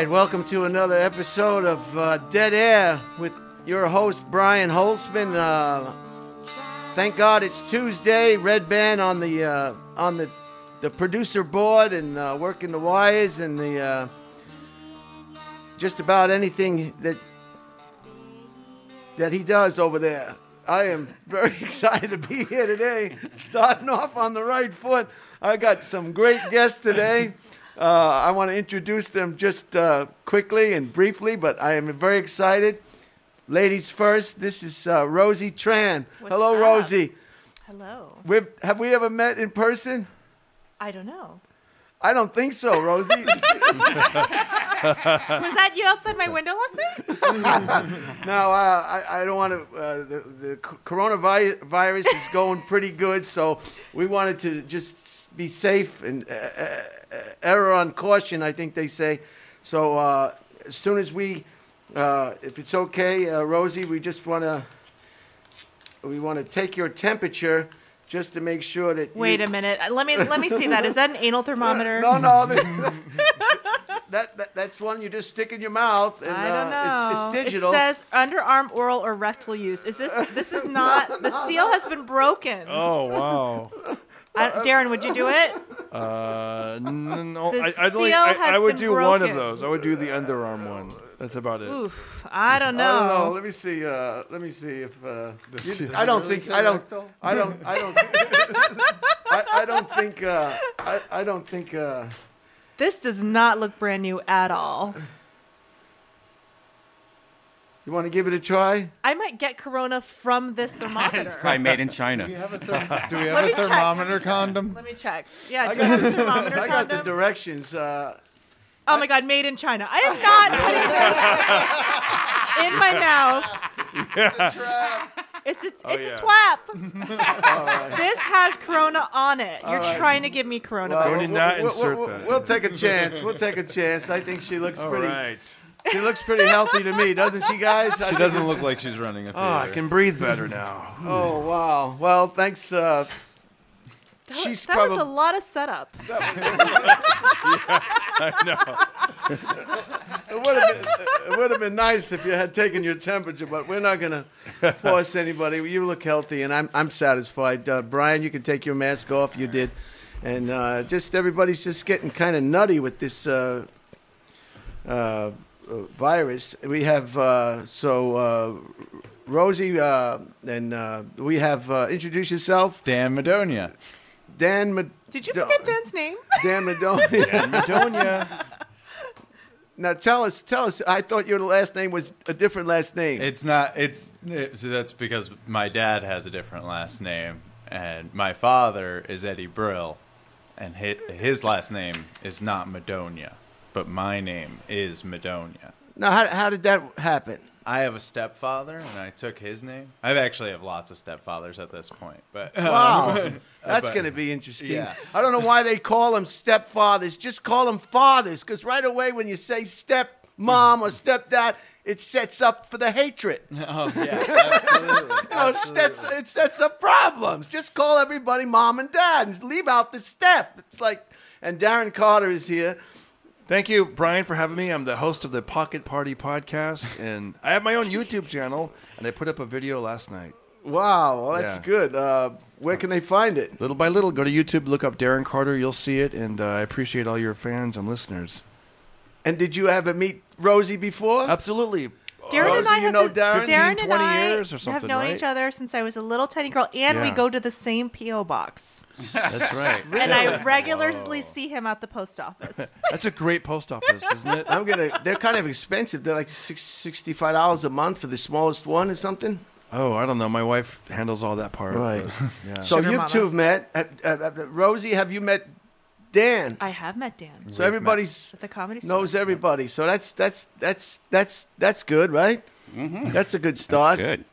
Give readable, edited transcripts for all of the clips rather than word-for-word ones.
right, welcome to another episode of Dead Air with your host, Brian Holtzman. Thank God it's Tuesday. Redban on the producer board and working the wires and the just about anything that he does over there. I am very excited to be here today. Starting off on the right foot, I got some great guests today. I want to introduce them just quickly and briefly, but I am very excited. Ladies first, this is Rosie Tran. Hello, up? Rosie. Hello. Have we ever met in person? I don't know. I don't think so, Rosie. Was that you outside my window last night? No, I don't want to. The coronavirus is going pretty good, so we wanted to just be safe and err on caution, I think they say. So as soon as we, if it's okay, Rosie, we want to take your temperature. Just to make sure that. Wait a minute. Let me see that. Is that an anal thermometer? No. That's one you just stick in your mouth. And, I don't know. It's digital. It says underarm, oral, or rectal use. This is not. The seal has been broken. Oh wow. Darren, would you do it? No. I would do broken. one of those. I would do the underarm one. That's about it. Oof. I don't know. I don't know. Let me see if I don't think This does not look brand new at all. You want to give it a try? I might get corona from this thermometer. It's probably made in China. Do we have a thermometer condom? Let me check. Yeah, do you have a thermometer condom? I got the directions. Oh my God, made in China. I am not putting this in my mouth. It's a twap. This has corona on it. You're trying to give me corona. Don't need not insert that. We'll take a chance. I think she looks All pretty. right. She looks pretty healthy to me, doesn't she, guys? She doesn't look like she's running a fever. Oh, I can breathe better now. Oh wow. Well, thanks. That was a lot of setup. I know. It would have been nice if you had taken your temperature, but we're not going to force anybody. You look healthy, and I'm satisfied. Brian, you can take your mask off. You did. And just everybody's just getting kind of nutty with this virus. We have, Rosie, and we have, introduce yourself. Dan Madonia. Did you forget Dan's name? Dan Madonia. Dan Madonia. Now tell us. I thought your last name was a different last name. It's not. So that's because my dad has a different last name, and my father is Eddie Brill, and his last name is not Madonia, but my name is Madonia. Now, how did that happen? I have a stepfather, and I took his name. I actually have lots of stepfathers at this point, but Wow, that's going to be interesting. Yeah. I don't know why they call them stepfathers. Just call them fathers, because right away when you say stepmom or stepdad, it sets up for the hatred. Oh yeah, absolutely. It sets up problems. Just call everybody mom and dad and leave out the step. It's like, and Darren Carter is here. Thank you, Brian, for having me. I'm the host of the Pocket Party podcast, and I have my own YouTube channel, and I put up a video last night. Wow, well, that's good. Where can they find it? Little by little, go to YouTube, look up Darren Carter, you'll see it, and I appreciate all your fans and listeners. And did you ever meet Rosie before? Absolutely. Darren and I you know Darren? 15, 20 years or something, have known right? each other since I was a little tiny girl, and we Yeah. go to the same P.O. box. That's right. And I regularly see him at the post office. That's a great post office, isn't it? They're kind of expensive. They're like $65 a month for the smallest one or something. Oh, I don't know. My wife handles all that part. Right. But, yeah. So Sugar you mama. two have met. Rosie, have you met Dan? I have met Dan So everybody's at the Comedy Store. knows everybody. So that's good, right? Mm-hmm. That's a good start. That's good.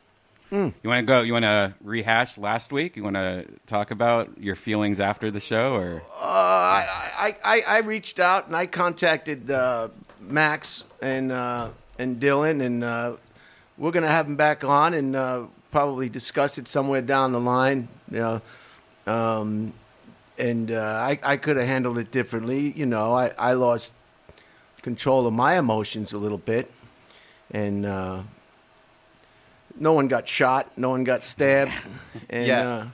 You want to go? You want to rehash last week? You want to talk about your feelings after the show, or? I reached out and I contacted Max and Dylan, and we're gonna have them back on and probably discuss it somewhere down the line. You know, I could have handled it differently. You know, I lost control of my emotions a little bit. And no one got shot. No one got stabbed. And,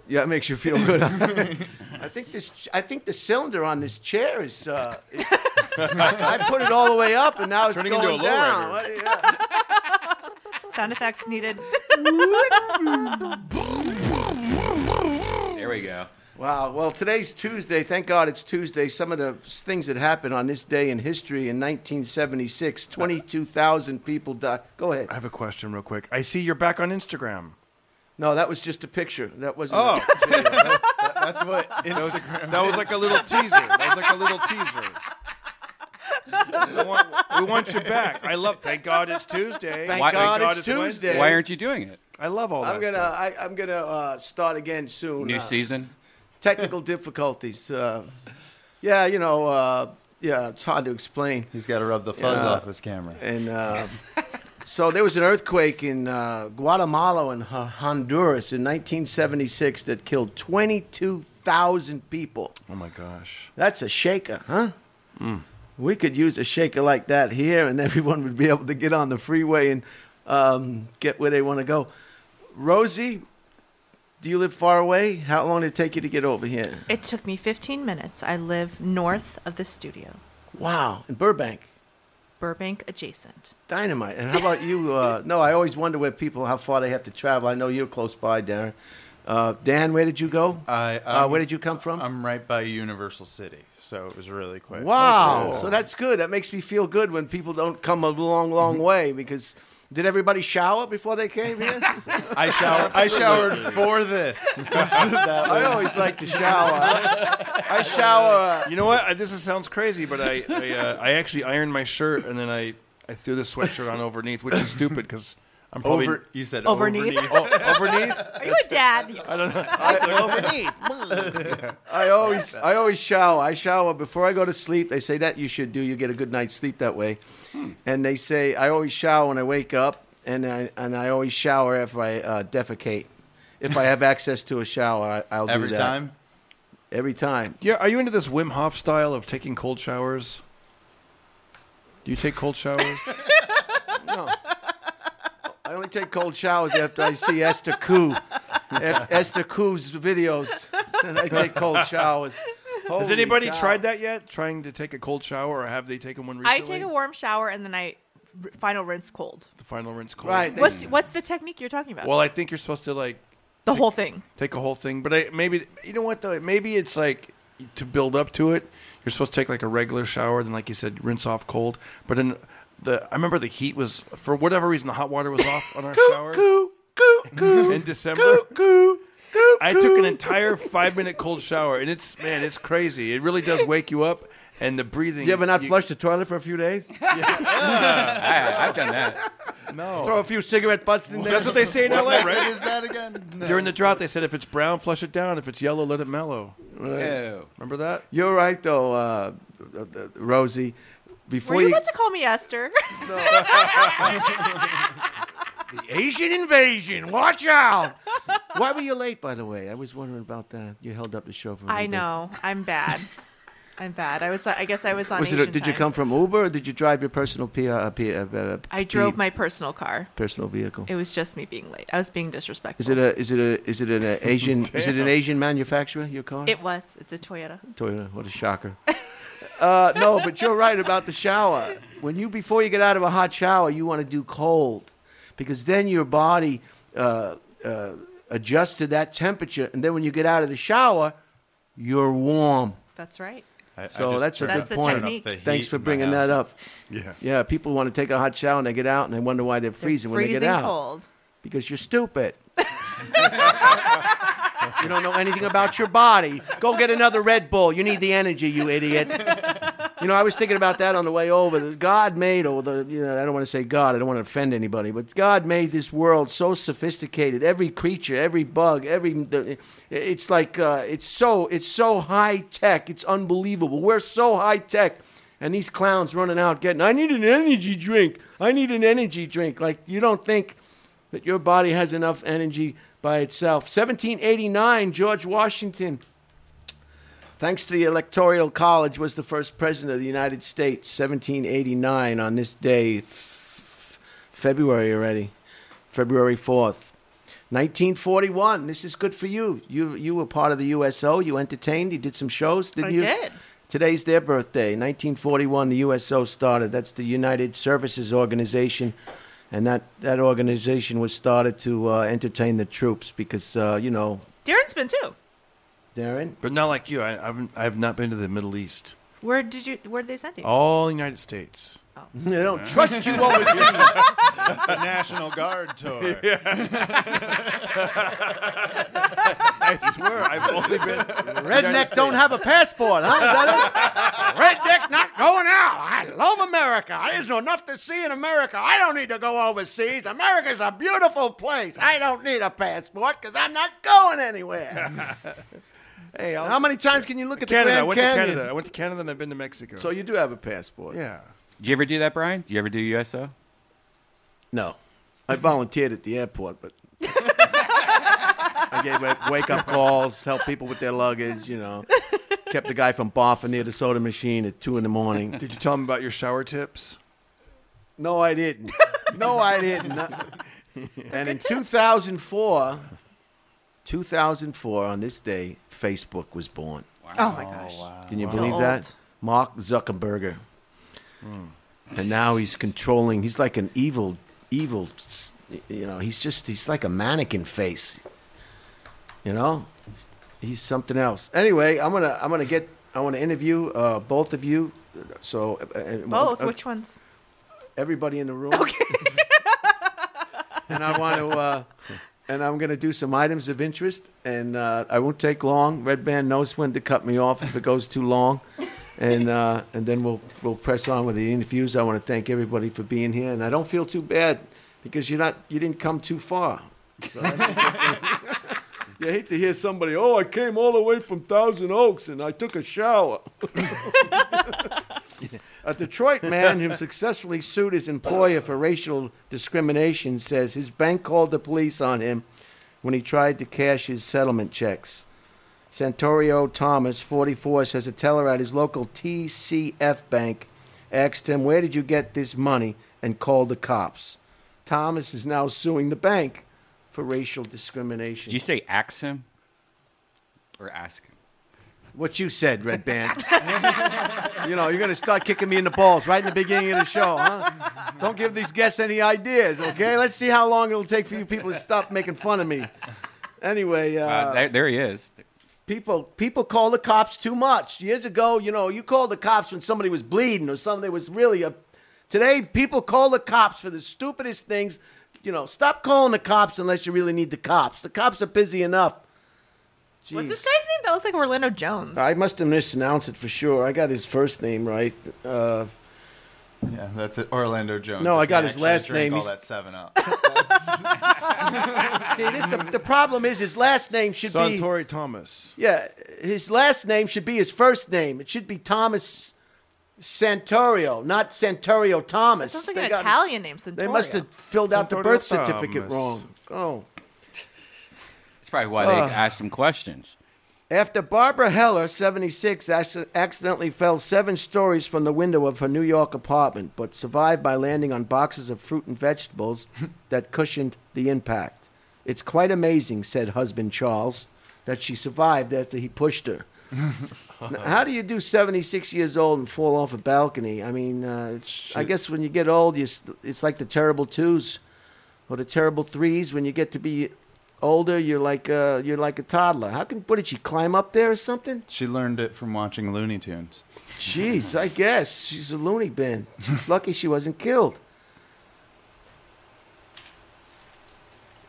yeah, it makes you feel good. I think the cylinder on this chair is. I put it all the way up, and now it's turning going into a down. lowrider. Sound effects needed. There we go. Wow. Well, today's Tuesday. Thank God it's Tuesday. Some of the things that happened on this day in history in 1976, 22,000 people died. Go ahead. I have a question real quick. I see you're back on Instagram. No, that was just a picture. That wasn't. Oh. A video. That's what Instagram. That was like a little teaser. That was like a little teaser. We want you back. Thank God it's Tuesday. Thank Why- God God it's it's Tuesday. Why aren't you doing it? I love all that I'm gonna. stuff. I'm gonna start again soon. New season? Technical difficulties. Yeah, it's hard to explain. He's got to rub the fuzz off his camera. And so there was an earthquake in Guatemala and Honduras in 1976 that killed 22,000 people. Oh my gosh. That's a shaker, huh? We could use a shaker like that here, and everyone would be able to get on the freeway and get where they want to go. Rosie, do you live far away? How long did it take you to get over here? It took me 15 minutes. I live north of the studio. Wow, in Burbank. Burbank adjacent. Dynamite. And how about you? No, I always wonder how far they have to travel. I know you're close by, Darren. Dan, where did you go? Where did you come from? I'm right by Universal City, so it was really quick. Wow. Okay. So that's good. That makes me feel good when people don't come a long way because... Did everybody shower before they came here? I showered for this. I always like to shower. I shower. You know what? This sounds crazy, but I actually ironed my shirt and then I threw the sweatshirt on underneath, which is stupid because I'm probably You said Overneath? underneath. Are you a dad? I don't know. I always shower. I shower before I go to sleep. They say that you should do. You get a good night's sleep that way. And they say I always shower when I wake up, and I always shower after I defecate. If I have access to a shower, I'll do that. Every time? Every time. Yeah, are you into this Wim Hof style of taking cold showers? Do you take cold showers? No. I only take cold showers after I see Esther Koo. Esther Koo's videos, and I take cold showers. Has anybody tried that yet? Trying to take a cold shower, or have they taken one recently? I take a warm shower and then I final rinse cold. The final rinse cold. Right. What's the technique you're talking about? Well, I think you're supposed to the whole thing. take a whole thing, but maybe you know what though? Maybe it's like to build up to it. You're supposed to take like a regular shower, then like you said, rinse off cold. But then I remember the heat was, for whatever reason, the hot water was off on our shower in December. I took an entire 5-minute cold shower, and it's crazy. It really does wake you up, and the breathing. You ever not flushed the toilet for a few days? I've done that. No. Throw a few cigarette butts in there. That's what they say in LA, What right? is that again? During the drought, they said if it's brown, flush it down. If it's yellow, let it mellow. Ew. Remember that? You're right, though, Rosie. Before Were you about to call me Esther? The Asian invasion. Watch out. Why were you late, by the way? I was wondering about that. You held up the show for a I little bit. know. I'm bad. I guess I was on Was Asian it? Did you time. come from Uber, or did you drive your personal I drove my personal car. personal vehicle? It was just me being late. I was being disrespectful. Is it an Asian? Is it an Asian manufacturer? Your car? It was. It's a Toyota. Toyota. What a shocker. No, but you're right about the shower. Before you get out of a hot shower, you want to do cold, because then your body adjusts to that temperature, and then when you get out of the shower, you're warm. That's right. So that's a That's good a point. technique. Thanks for bringing that up. Yeah. Yeah, people want to take a hot shower and they get out and they wonder why they're freezing when they get out. Cold. Because you're stupid. You don't know anything about your body. Go get another Red Bull. You need the energy, you idiot. I was thinking about that on the way over. God made, I don't want to say God. I don't want to offend anybody. But God made this world so sophisticated. Every creature, every bug, it's like, it's so high tech. It's unbelievable. We're so high tech. And these clowns running out I need an energy drink. I need an energy drink. Like, you don't think that your body has enough energy by itself. 1789, George Washington Thanks to the Electoral College, was the first president of the United States, 1789, on this day, February already, February 4th. 1941, this is good for you. You were part of the USO. You entertained. You did some shows, didn't you? I did. Today's their birthday. 1941, the USO started. That's the United Services Organization. And that organization was started to entertain the troops because, Darren's been too. Darren? But not like you. I've not been to the Middle East. Where did they send you? All United States. They don't trust you overseas. The National Guard tour. I swear, I've only been. Rednecks don't have a passport, huh? Redneck's not going out. I love America. There's enough to see in America. I don't need to go overseas. America's a beautiful place. I don't need a passport because I'm not going anywhere. Hey, How many times can you look at Canada? the I Grand went to Canyon? Canada. I went to Canada and I've been to Mexico. So you do have a passport? yeah. Did you ever do that, Brian? Did you ever do USO? No. I volunteered at the airport, but I gave wake-up calls, helped people with their luggage, Kept the guy from barfing near the soda machine at 2 in the morning. Did you tell them about your shower tips? No, I didn't. No, I didn't. And in 2004, on this day, Facebook was born. Oh my gosh. Can you Feel believe old. that? Mark Zuckerberg. And now he's controlling. He's like an evil. He's like a mannequin face. He's something else. Anyway, I want to interview both of you. So Both? Which ones? everybody in the room. Okay. And I want to, and I'm going to do some items of interest, and I won't take long. Redban knows when to cut me off if it goes too long, and then we'll press on with the interviews. I want to thank everybody for being here, and I don't feel too bad because you didn't come too far. So you hate to hear somebody, I came all the way from Thousand Oaks and I took a shower. A Detroit man who successfully sued his employer for racial discrimination says his bank called the police on him when he tried to cash his settlement checks. Santorio Thomas, 44, says a teller at his local TCF bank asked him, "Where did you get this money?" and called the cops. Thomas is now suing the bank for racial discrimination. Did you say ask him or ask him? What you said, Redban. You're going to start kicking me in the balls right in the beginning of the show, huh? Don't give these guests any ideas, okay? Let's see how long it'll take for you people to stop making fun of me. Anyway, there he is. people call the cops too much. Years ago, you called the cops when somebody was bleeding or something was really Today, people call the cops for the stupidest things. Stop calling the cops unless you really need the cops. The cops are busy enough. Jeez. What's this guy's name? That looks like Orlando Jones. I must have mispronounced it for sure. I got his first name right. Yeah, that's it. Orlando Jones. No, I If got he his actually last drank name. All that 7-Up. See, the problem is his last name should be... Santori Thomas. Yeah, his last name should be his first name. It should be Thomas Santorio, not Santorio Thomas. Sounds like an Italian name, Santorio. They must have filled out the Santorio birth certificate Thomas. wrong. Oh. That's probably why they asked him questions. After Barbara Heller, 76, accidentally fell 7 stories from the window of her New York apartment, but survived by landing on boxes of fruit and vegetables that cushioned the impact. It's quite amazing, said husband Charles, that she survived after he pushed her. Now, how do you do 76 years old and fall off a balcony? I mean, I guess when you get old, it's like the terrible twos or the terrible threes. When you get to be older, you're like a toddler. What did she climb up there or something? She learned it from watching Looney Tunes. Jeez, I guess she's a loony bin. She's lucky she wasn't killed.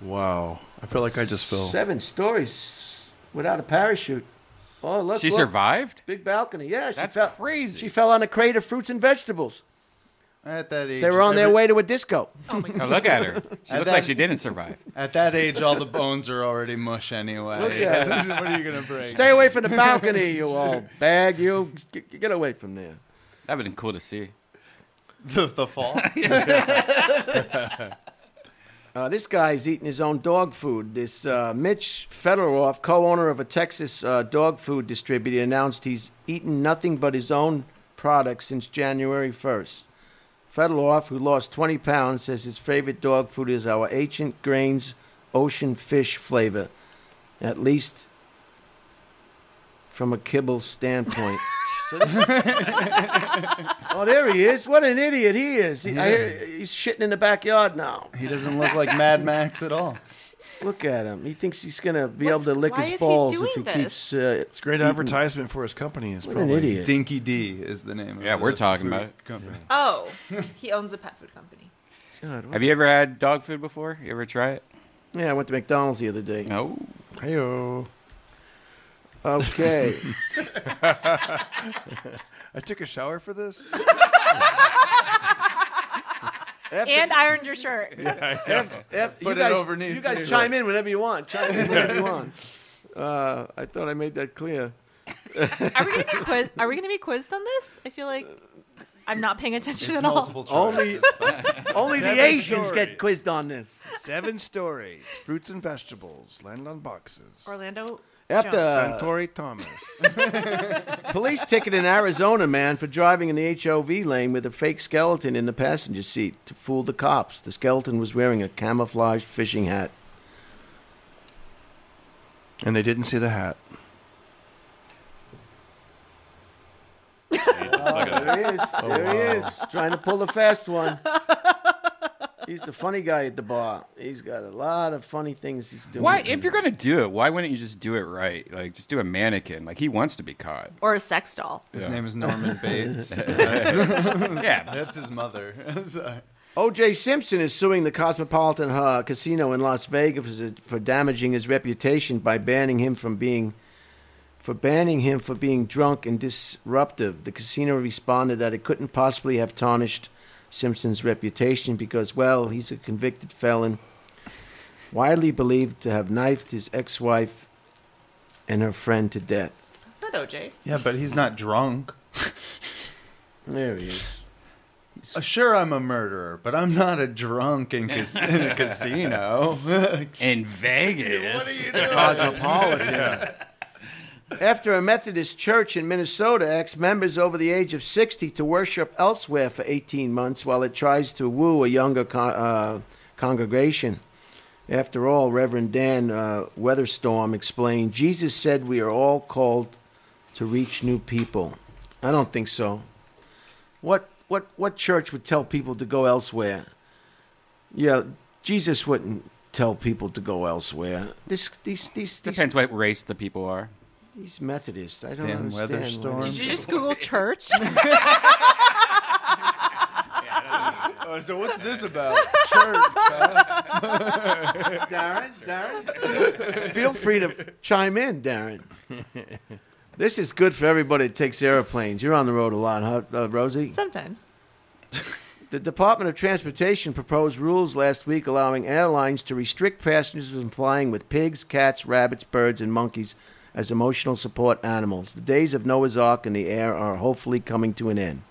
Wow. I feel like I just fell. 7 stories without a parachute. Oh, look! She look. survived? Big balcony. Yeah, That's fell, crazy. She fell on a crate of fruits and vegetables. At that age, They were on their way to a disco. Oh my Oh, god. look at her. She At looks that- like she didn't survive. At that age, all the bones are already mush anyway. Look at her. What are you gonna bring? Stay away from the balcony, you old bag. You get away from there. That would have been cool to see. The fall. This guy's eating his own dog food. This Mitch Fedorov, co-owner of a Texas dog food distributor, announced he's eaten nothing but his own products since January 1st. Fedorov, who lost 20 pounds, says his favorite dog food is our ancient grains ocean fish flavor, at least from a kibble standpoint. Oh, there he is. What an idiot he is. I hear he's shitting in the backyard now. He doesn't look like Mad Max at all. Look at him. He thinks he's going to be able to lick why his is he balls doing if he this? keeps... It's great advertisement for his company. What an idiot. Dinky D is the name of Yeah, the we're talking food about it. company. Oh, he owns a pet food company. God, what- Have you ever had dog food before? You ever try it? Yeah, I went to McDonald's the other day. No. Hey-o. Okay. I took a shower for this. And ironed your shirt. Put you it guys, overneath You guys the- chime in whenever you want. Chime in whenever you want. I thought I made that clear. Are we going to be quizzed on this? I feel like I'm not paying attention It's at all. multiple choice. Only the Seven Asians stories. get quizzed on this. 7 stories. Fruits and vegetables. Land on boxes. Orlando. After Jones. Santori Thomas. police ticket in Arizona man for driving in the HOV lane with a fake skeleton in the passenger seat to fool the cops. The skeleton was wearing a camouflaged fishing hat. And they didn't see the hat. There he is. There he is. Trying to pull the fast one. He's the funny guy at the bar. He's got a lot of funny things he's doing. Why? If you're gonna do it, why wouldn't you just do it right? Like, just do a mannequin. Like, he wants to be caught. Or a sex doll. His name is Norman Bates. Yeah. That's his mother. Sorry. O.J. Simpson is suing the Cosmopolitan Casino in Las Vegas for damaging his reputation by banning him for being drunk and disruptive. The casino responded that it couldn't possibly have tarnished Simpson's reputation because, well, he's a convicted felon, widely believed to have knifed his ex-wife and her friend to death. That's not OJ. Yeah, but he's not drunk. There he is. Sure, I'm a murderer, but I'm not a drunk in a casino. In Vegas. Cosmopolitan. After a Methodist church in Minnesota asks members over the age of 60 to worship elsewhere for 18 months while it tries to woo a younger congregation. After all, Reverend Dan Weatherstorm explained, Jesus said we are all called to reach new people. I don't think so. What church would tell people to go elsewhere? Yeah, Jesus wouldn't tell people to go elsewhere. These Depends what race the people are. These Methodists, I don't Dan understand. Weatherstorm. Did you just Google church? So what's this about? Church. Darren? Feel free to chime in, Darren. This is good for everybody that takes airplanes. You're on the road a lot, huh, Rosie? Sometimes. The Department of Transportation proposed rules last week allowing airlines to restrict passengers from flying with pigs, cats, rabbits, birds, and monkeys as emotional support animals. The days of Noah's Ark in the air are hopefully coming to an end,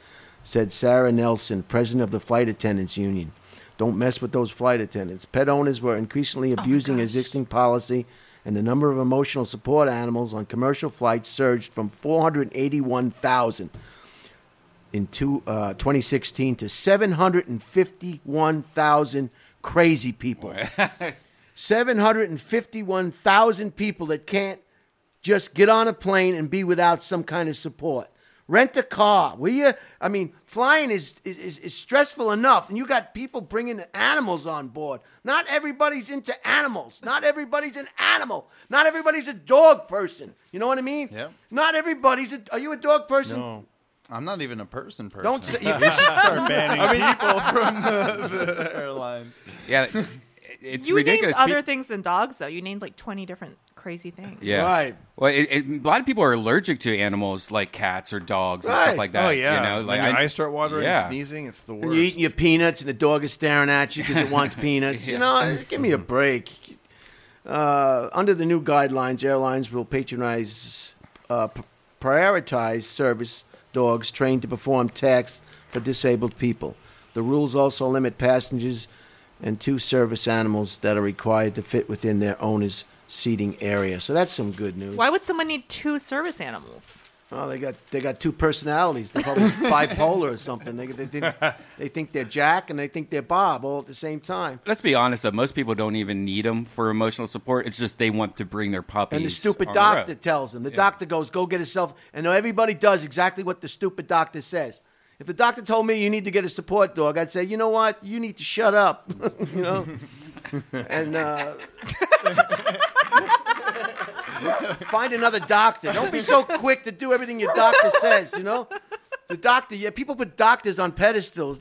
said Sarah Nelson, president of the Flight Attendants Union. Don't mess with those flight attendants. Pet owners were increasingly abusing existing policy, and the number of emotional support animals on commercial flights surged from 481,000 in 2016 to 751,000 crazy people. 751,000 people that can't just get on a plane and be without some kind of support. Rent a car, will you? I mean, flying is stressful enough, and you got people bringing animals on board. Not everybody's into animals. Not everybody's an animal. Not everybody's a dog person. You know what I mean? Yep. Not everybody's are you a dog person? No. I'm not even a person. Don't say We should start banning people from the airlines. Yeah. It's You ridiculous. named other things than dogs, though. You named like 20 different crazy things. Yeah. Right. Well, a lot of people are allergic to animals like cats or dogs and Right. stuff like that. Oh, yeah. You know, like when your eyes start watering yeah. and sneezing, it's the worst. And you're eating your peanuts, and the dog is staring at you because it wants peanuts. You know, give me a break. Under the new guidelines, airlines will prioritize service dogs trained to perform tasks for disabled people. The rules also limit passengers and 2 service animals that are required to fit within their owner's seating area. So that's some good news. Why would someone need 2 service animals? Oh, they got 2 personalities. They're probably bipolar or something. They think they're Jack and they think they're Bob all at the same time. Let's be honest, though. Most people don't even need them for emotional support. It's just they want to bring their puppies. And the stupid on doctor the road. tells them. The doctor goes, go get yourself. And everybody does exactly what the stupid doctor says. If the doctor told me you need to get a support dog, I'd say, you know what? You need to shut up. You know? And find another doctor. Don't be so quick to do everything your doctor says, you know? The doctor, people put doctors on pedestals.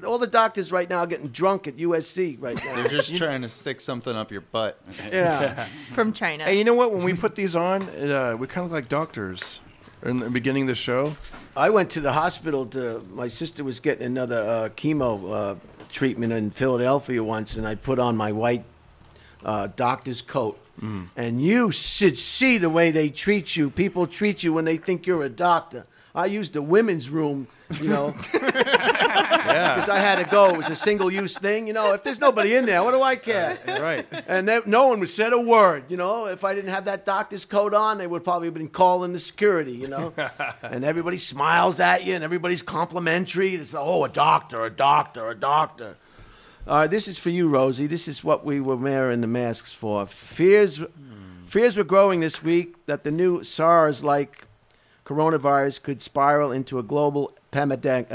All the doctors right now are getting drunk at USC right now. They're just trying to stick something up your butt. Yeah. From China. Hey, you know what? When we put these on, we kind of look like doctors in the beginning of the show. I went to the hospital my sister was getting another chemo treatment in Philadelphia once, and I put on my white doctor's coat. And you should see the way they treat you. People treat you when they think you're a doctor. I used the women's room, you know, because I had to go. It was a single-use thing, you know. If there's nobody in there, what do I care? Right. And no one would said a word, you know. If I didn't have that doctor's coat on, they would probably have been calling the security, you know. And everybody smiles at you, and everybody's complimentary. It's a doctor, a doctor, a doctor. This is for you, Rosie. This is what we were wearing the masks for. Fears were growing this week that the new SARS-like coronavirus could spiral into a global pandemic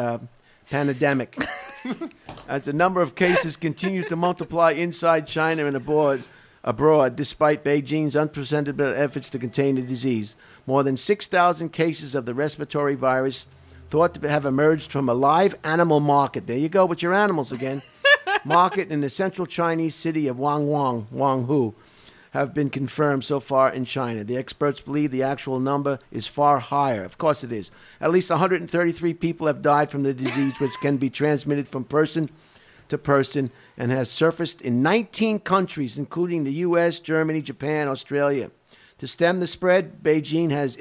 as the number of cases continue to multiply inside China and abroad, despite Beijing's unprecedented efforts to contain the disease. More than 6,000 cases of the respiratory virus thought to have emerged from a live animal market. There you go with your animals again. Market in the central Chinese city of Guanghu, have been confirmed so far in China. The experts believe the actual number is far higher. Of course it is. At least 133 people have died from the disease, which can be transmitted from person to person and has surfaced in 19 countries, including the U.S., Germany, Japan, Australia. To stem the spread, Beijing has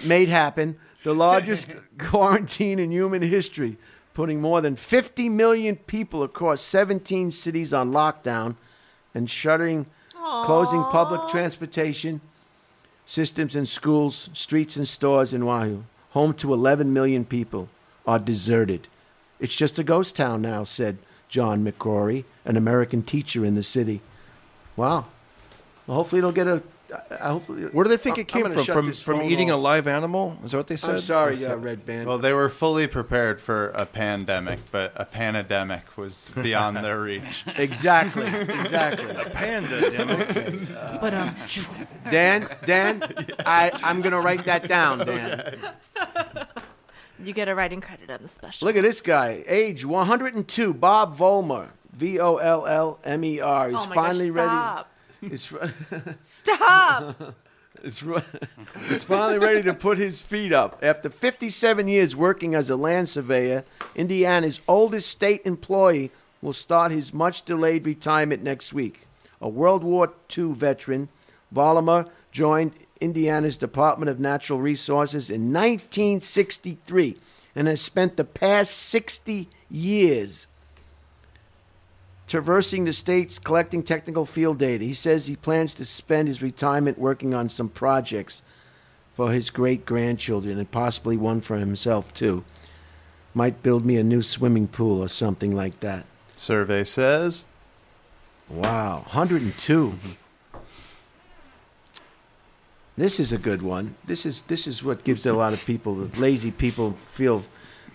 made happen the largest quarantine in human history, putting more than 50 million people across 17 cities on lockdown and closing public transportation systems in schools, streets, and stores in Guanghu. Home to 11 million people are deserted. It's just a ghost town now, said John McCrory, an American teacher in the city. Wow. Well, hopefully it'll get a... Where do they think it came from? From eating a live animal? Is that what they said? I'm sorry, Redban. Well, they were fully prepared for a pandemic, but a pandemic was beyond their reach. Exactly. A pandemic. Dan, I'm going to write that down, Dan. You get a writing credit on the special. Look at this guy, age 102, Bob Vollmer, Vollmer. He's finally ready. Stop! He's finally ready to put his feet up. After 57 years working as a land surveyor, Indiana's oldest state employee will start his much-delayed retirement next week. A World War II veteran, Vollmer joined Indiana's Department of Natural Resources in 1963 and has spent the past 60 years traversing the states, collecting technical field data. He says he plans to spend his retirement working on some projects for his great-grandchildren and possibly one for himself, too. Might build me a new swimming pool or something like that. Survey says. Wow, 102. This is a good one. This is what gives a lot of people, lazy people, feel.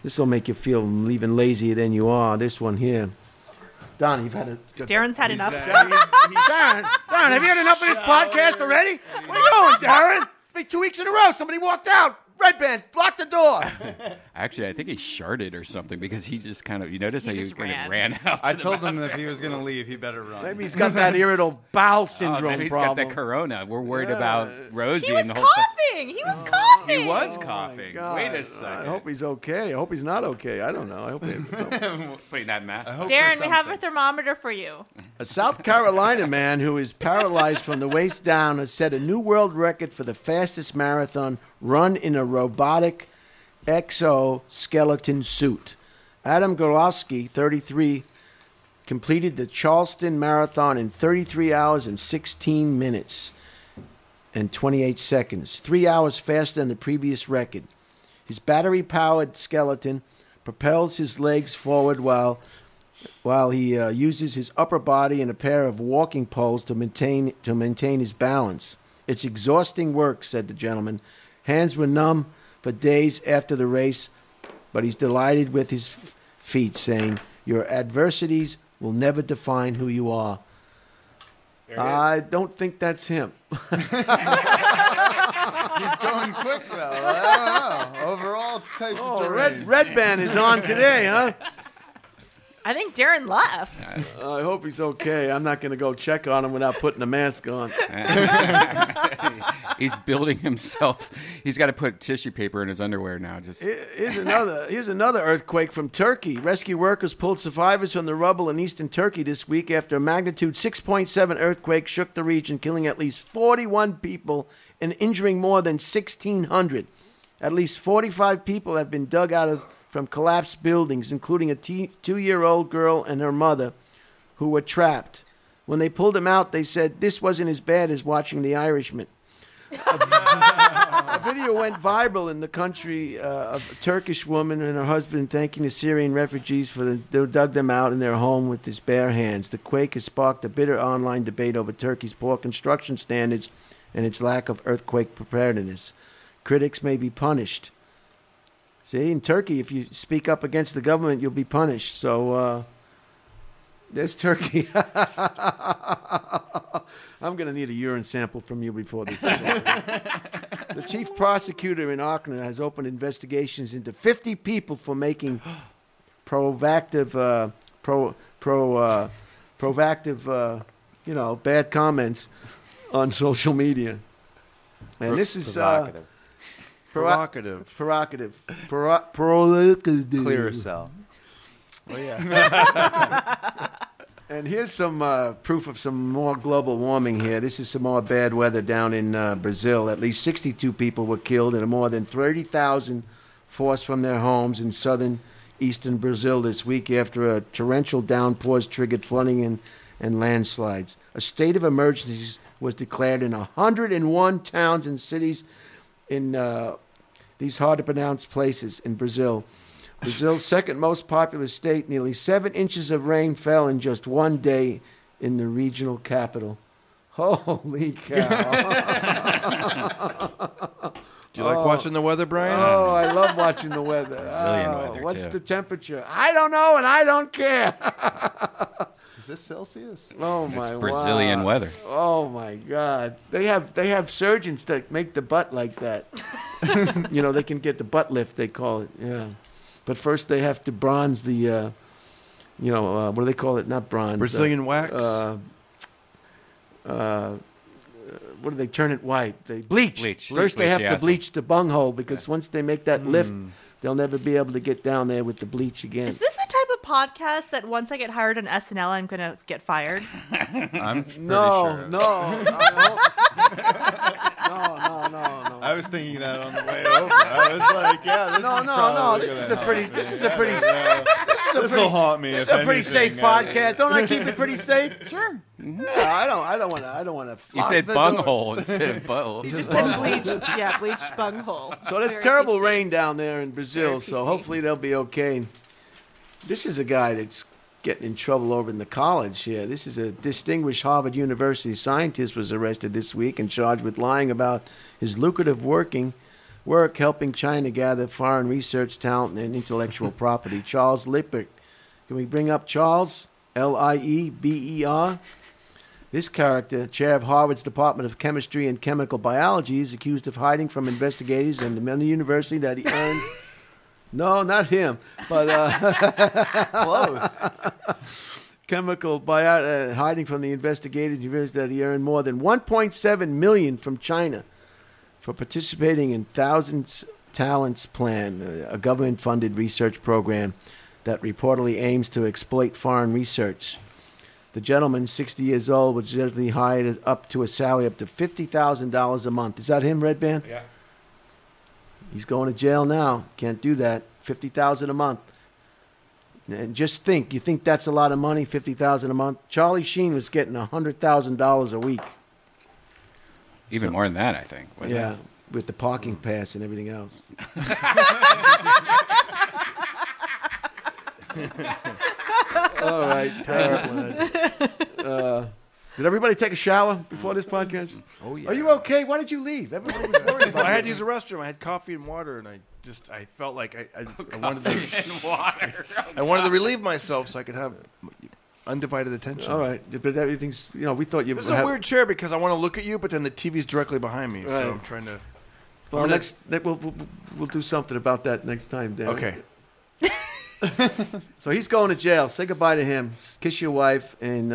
This will make you feel even lazier than you are. This one here. Don, you've had a... Darren's had enough. Darren, have you had enough of this podcast already? Where are you going, Darren? It's been 2 weeks in a row. Somebody walked out. Redban, block the door. Actually, I think he sharted or something because he just kind of, you notice how he just kind of ran. ran out. I told him if he was going to leave, he better run. Maybe he's got that irritable bowel syndrome maybe he's problem. got the corona. We're worried about Rosie He was and the whole time. coughing. He was coughing. He was coughing. God. Wait a second. I hope he's okay. I hope he's not okay. I don't know. I hope he's okay. Putting that mask. Darren, we have a thermometer for you. A South Carolina man who is paralyzed from the waist down has set a new world record for the fastest marathon run in a robotic exoskeleton suit. Adam Gorlowski, 33, completed the Charleston Marathon in 33 hours and 16 minutes and 28 seconds, 3 hours faster than the previous record. His battery-powered skeleton propels his legs forward while he uses his upper body and a pair of walking poles to maintain his balance. It's exhausting work, said the gentleman. Hands were numb for days after the race, but he's delighted with his feat, saying, "Your adversities will never define who you are." I don't think that's him. He's going quick, though. I don't know. Overall types of terrain. Redban is on today, huh? I think Darren left. I hope he's okay. I'm not going to go check on him without putting a mask on. He's building himself. He's got to put tissue paper in his underwear now. Here's another earthquake from Turkey. Rescue workers pulled survivors from the rubble in eastern Turkey this week after a magnitude 6.7 earthquake shook the region, killing at least 41 people and injuring more than 1,600. At least 45 people have been dug out from collapsed buildings, including a 2-year-old girl and her mother, who were trapped. When they pulled them out, they said this wasn't as bad as watching The Irishman. A video went viral in the country of a Turkish woman and her husband thanking the Syrian refugees they dug them out in their home with his bare hands. The quake has sparked a bitter online debate over Turkey's poor construction standards and its lack of earthquake preparedness. Critics may be punished. See, in Turkey, if you speak up against the government, you'll be punished. So, there's Turkey. I'm going to need a urine sample from you before this is over. The chief prosecutor in Auckland has opened investigations into 50 people for making proactive, bad comments on social media. And this is provocative. Clear cell. Oh, yeah. And here's some proof of some more global warming here. This is some more bad weather down in Brazil. At least 62 people were killed and more than 30,000 forced from their homes in southern eastern Brazil this week after a torrential downpours triggered flooding and landslides. A state of emergency was declared in 101 towns and cities in these hard-to-pronounce places in Brazil. Brazil's second most populous state, nearly 7 inches of rain fell in just one day in the regional capital. Holy cow. Do you like watching the weather, Brian? Oh, I love watching the weather. Brazilian weather, what's too. the temperature? I don't know, and I don't care. Is this Celsius? Oh, my It's Brazilian wow. weather. Oh, my God. They have surgeons that make the butt like that. They can get the butt lift, they call it. Yeah. But first they have to bronze the, what do they call it? Not bronze. Brazilian wax? What do they turn it white? They bleach. First they Bleach have the to asshole. bleach the bunghole because once they make that lift, they'll never be able to get down there with the bleach again. Is this the type of podcast that once I get hired on SNL, I'm going to get fired? I'm pretty No. sure. No. I was thinking that on the way over. I was like, yeah, this is probably This gonna is a help pretty. me. This is a pretty. This will haunt me. This is if a pretty anything. safe podcast. Don't I keep it pretty safe? Sure. Yeah, I don't want to. You said bunghole instead of butthole. You just said bleached bunghole. So there's Very terrible PC. rain down there in Brazil. Very So PC. hopefully they'll be okay. This is a guy that's getting in trouble over in the college here. This is a distinguished Harvard University scientist was arrested this week and charged with lying about his lucrative work helping China gather foreign research talent and intellectual property. Charles Lippert. Can we bring up Charles? Lieber? This character, chair of Harvard's Department of Chemistry and Chemical Biology, is accused of hiding from investigators and the university that he earned... No, not him, but... Close. Hiding from the investigators university that he earned more than $1.7 million from China for participating in Thousands Talents Plan, a government-funded research program that reportedly aims to exploit foreign research. The gentleman, 60 years old, was generally hired up to a salary up to $50,000 a month. Is that him, Redban? Yeah. He's going to jail now. Can't do that. $50,000 a month. And just think, you think that's a lot of money, $50,000 a month? Charlie Sheen was getting $100,000 a week. Even more than that, I think. wasn't Yeah, it? with the parking pass and everything else. All right, terrible. Did everybody take a shower before this podcast? Oh, yeah. Are you okay? Why did you leave? Everybody was worried about I had to you. use the restroom. I had coffee and water, and I felt like I wanted to, And water. I wanted to relieve myself so I could have undivided attention. All right, but everything's, we thought you This is a weird chair because I want to look at you, but then the TV's directly behind me, Right. so I'm trying to. Well, we'll do something about that next time, Dan. Okay. So he's going to jail. Say goodbye to him. Kiss your wife, and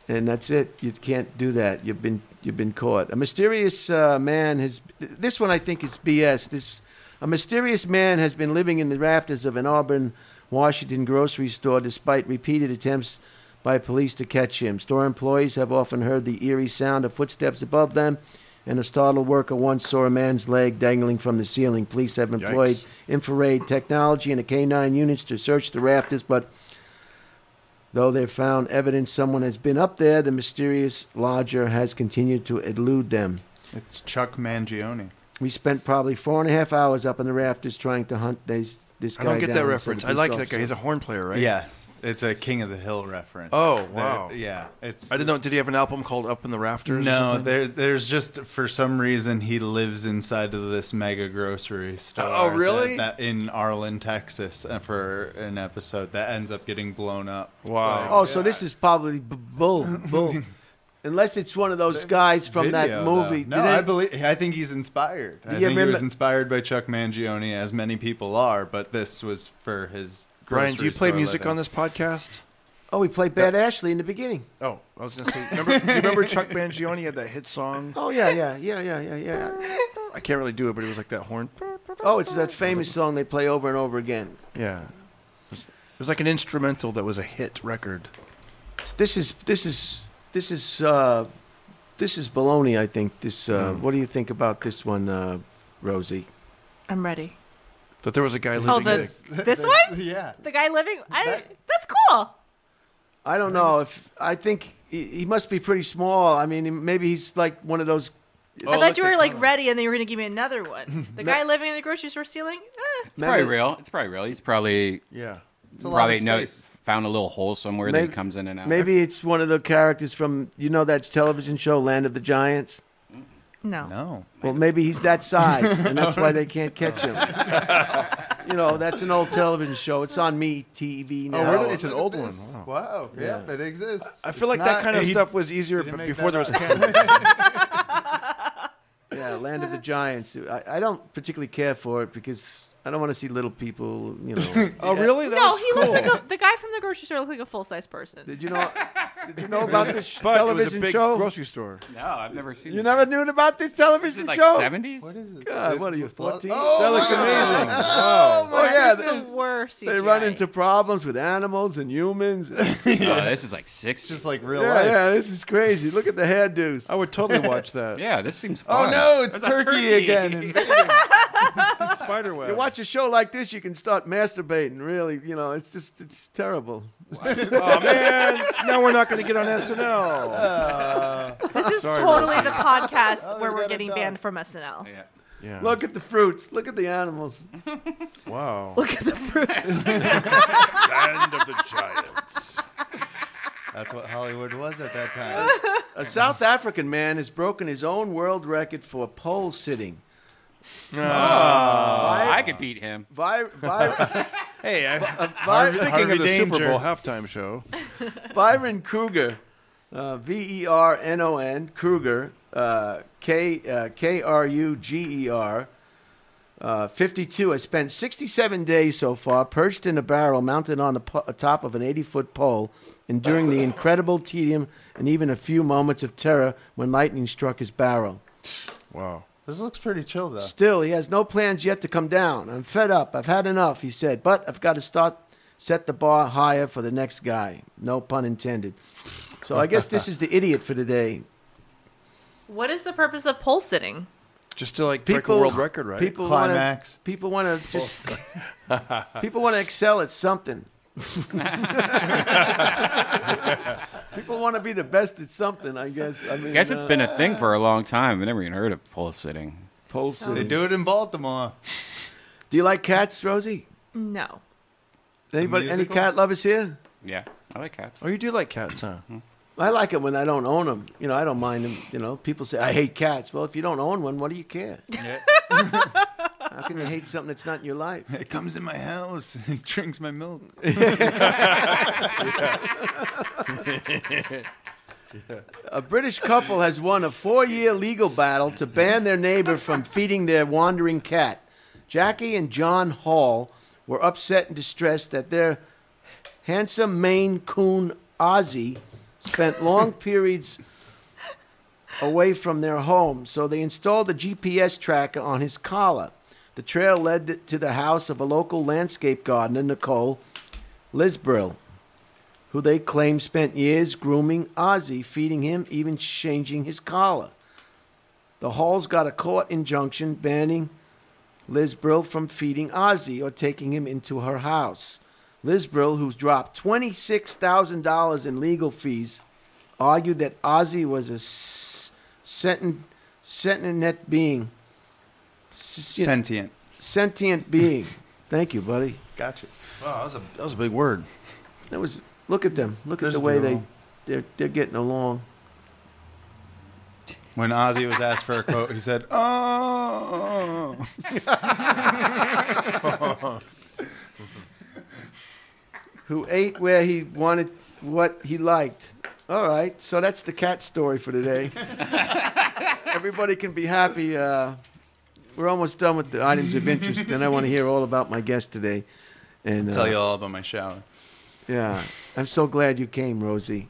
that's it. You can't do that. You've been caught. A mysterious man has. This one I think is BS. A mysterious man has been living in the rafters of an Auburn, Washington grocery store despite repeated attempts by police to catch him. Store employees have often heard the eerie sound of footsteps above them, and a startled worker once saw a man's leg dangling from the ceiling. Police have employed infrared technology and a K-9 units to search the rafters, but though they've found evidence someone has been up there, the mysterious lodger has continued to elude them. It's Chuck Mangione. We spent probably 4.5 hours up in the rafters trying to hunt this guy I don't get down. that So reference. the I like police that guy. He's a horn player, right? Yeah, it's a King of the Hill reference. Oh, wow. Yeah, it's. I didn't know. Did he have an album called Up in the Rafters? or No, something? there's just for some reason he lives inside of this mega grocery store. Oh, really? That in Arlen, Texas, for an episode that ends up getting blown up. Wow. Oh, so this is probably bull. Unless it's one of those guys from that Video, movie. though. No, I think he's inspired. I think he remember- was inspired by Chuck Mangione, as many people are, but this was for his. Brian, do you play grocery music store on this podcast? Oh, we played Bad Ashley in the beginning. Oh, I was going to say, do you remember Chuck Mangione had that hit song? Oh, yeah. I can't really do it, but it was like that horn. Oh, it's that famous song they play over and over again. Yeah. It was like an instrumental that was a hit record. This is baloney, I think. What do you think about this one, Rosie? I'm ready. That there was a guy Oh, living this one? Yeah. The guy living? That's cool. I don't know. I think he must be pretty small. I mean, maybe he's like one of those. I thought you were like ready and then you were going to give me another one. The guy living in the grocery store stealing? It's probably real. It's probably real. He's probably Yeah. found a little hole somewhere that he comes in and out. Maybe it's one of the characters from that television show Land of the Giants. No. No. Well, maybe he's that size, and that's why they can't catch him. That's an old television show. It's on TV now. Oh, really? It's an old one. Wow. Wow. Yeah, it exists. I feel like that kind of stuff was easier didn't make before that there was up. cameras. Yeah, Land of the Giants. I don't particularly care for it because I don't want to see little people. Oh, really? That No, was he cool. looked like the guy from the grocery store looked like a full-size person. Did you know? Did you know about this But it was a television big show? grocery store. No, I've never seen You this. never knew about this Is television it like show? 70s? What is it? God, what are you, 14? That looks amazing. Wow. Oh, yeah. That's the worst CGI. They run into problems with animals and humans. Oh, this is like 60s. Just like real Yeah, life. yeah, this is crazy. Look at the hairdos. I would totally watch that. Yeah, this seems Oh fun. no, it's That's a turkey again. Spiderweb. You watch a show like this, you can start masturbating. Really, it's terrible. Oh, man. Now we're not going to get on SNL. This is Sorry, totally the podcast where we we're got it getting done. banned from SNL. Yeah. Yeah. Look at the fruits. Look at the animals. Wow. Look at the fruits. Land of the Giants. That's what Hollywood was at that time. A South African man has broken his own world record for pole sitting. I could beat him. Hey, Harvey speaking of the Danger. Super Bowl halftime show, Byron Kruger, Vernon Kruger, Kruger, 52, has spent 67 days so far perched in a barrel mounted on the top of an 80-foot pole, enduring the incredible tedium and even a few moments of terror when lightning struck his barrel. wow. This looks pretty chill, though. Still, he has no plans yet to come down. I'm fed up. I've had enough, he said, but I've got to set the bar higher for the next guy. No pun intended. So I guess this is the idiot for today. What is the purpose of pole sitting? Just to break a world record, right? People Climax. People want to just. People want to excel at something. People want to be the best at something, I guess. I mean, Guess it's been a thing for a long time. I've never even heard of pole sitting. pole So- sitting. They do it in Baltimore. Do you like cats, Rosie? No. Anybody? Any musical? cat lovers here? Yeah, I like cats. Oh, you do like cats, huh? I like it when I don't own them. I don't mind them. People say, I hate cats. Well, if you don't own one, what do you care? How can you hate something that's not in your life? It comes in my house and drinks my milk. A British couple has won a 4-year legal battle to ban their neighbor from feeding their wandering cat. Jackie and John Hall were upset and distressed that their handsome Maine Coon Ozzie spent long periods away from their home, so they installed a GPS tracker on his collar. The trail led to the house of a local landscape gardener, Nicole Lisbrill, who they claim spent years grooming Ozzie, feeding him, even changing his collar. The Halls got a court injunction banning Lisbrill from feeding Ozzie or taking him into her house. Lisbrill, who's dropped $26,000 in legal fees, argued that Ozzie was a sentient being. Sentient being. Thank you, buddy. Gotcha. Wow, that was a big word. Look at them. Look at There's the a way girl. they're getting along. When Ozzy was asked for a quote, he said, "Oh." Who ate where he wanted what he liked. All right, so that's the cat story for today. Everybody can be happy. We're almost done with the items of interest, and I want to hear all about my guest today. And Tell you all about my shower. Yeah, I'm so glad you came, Rosie.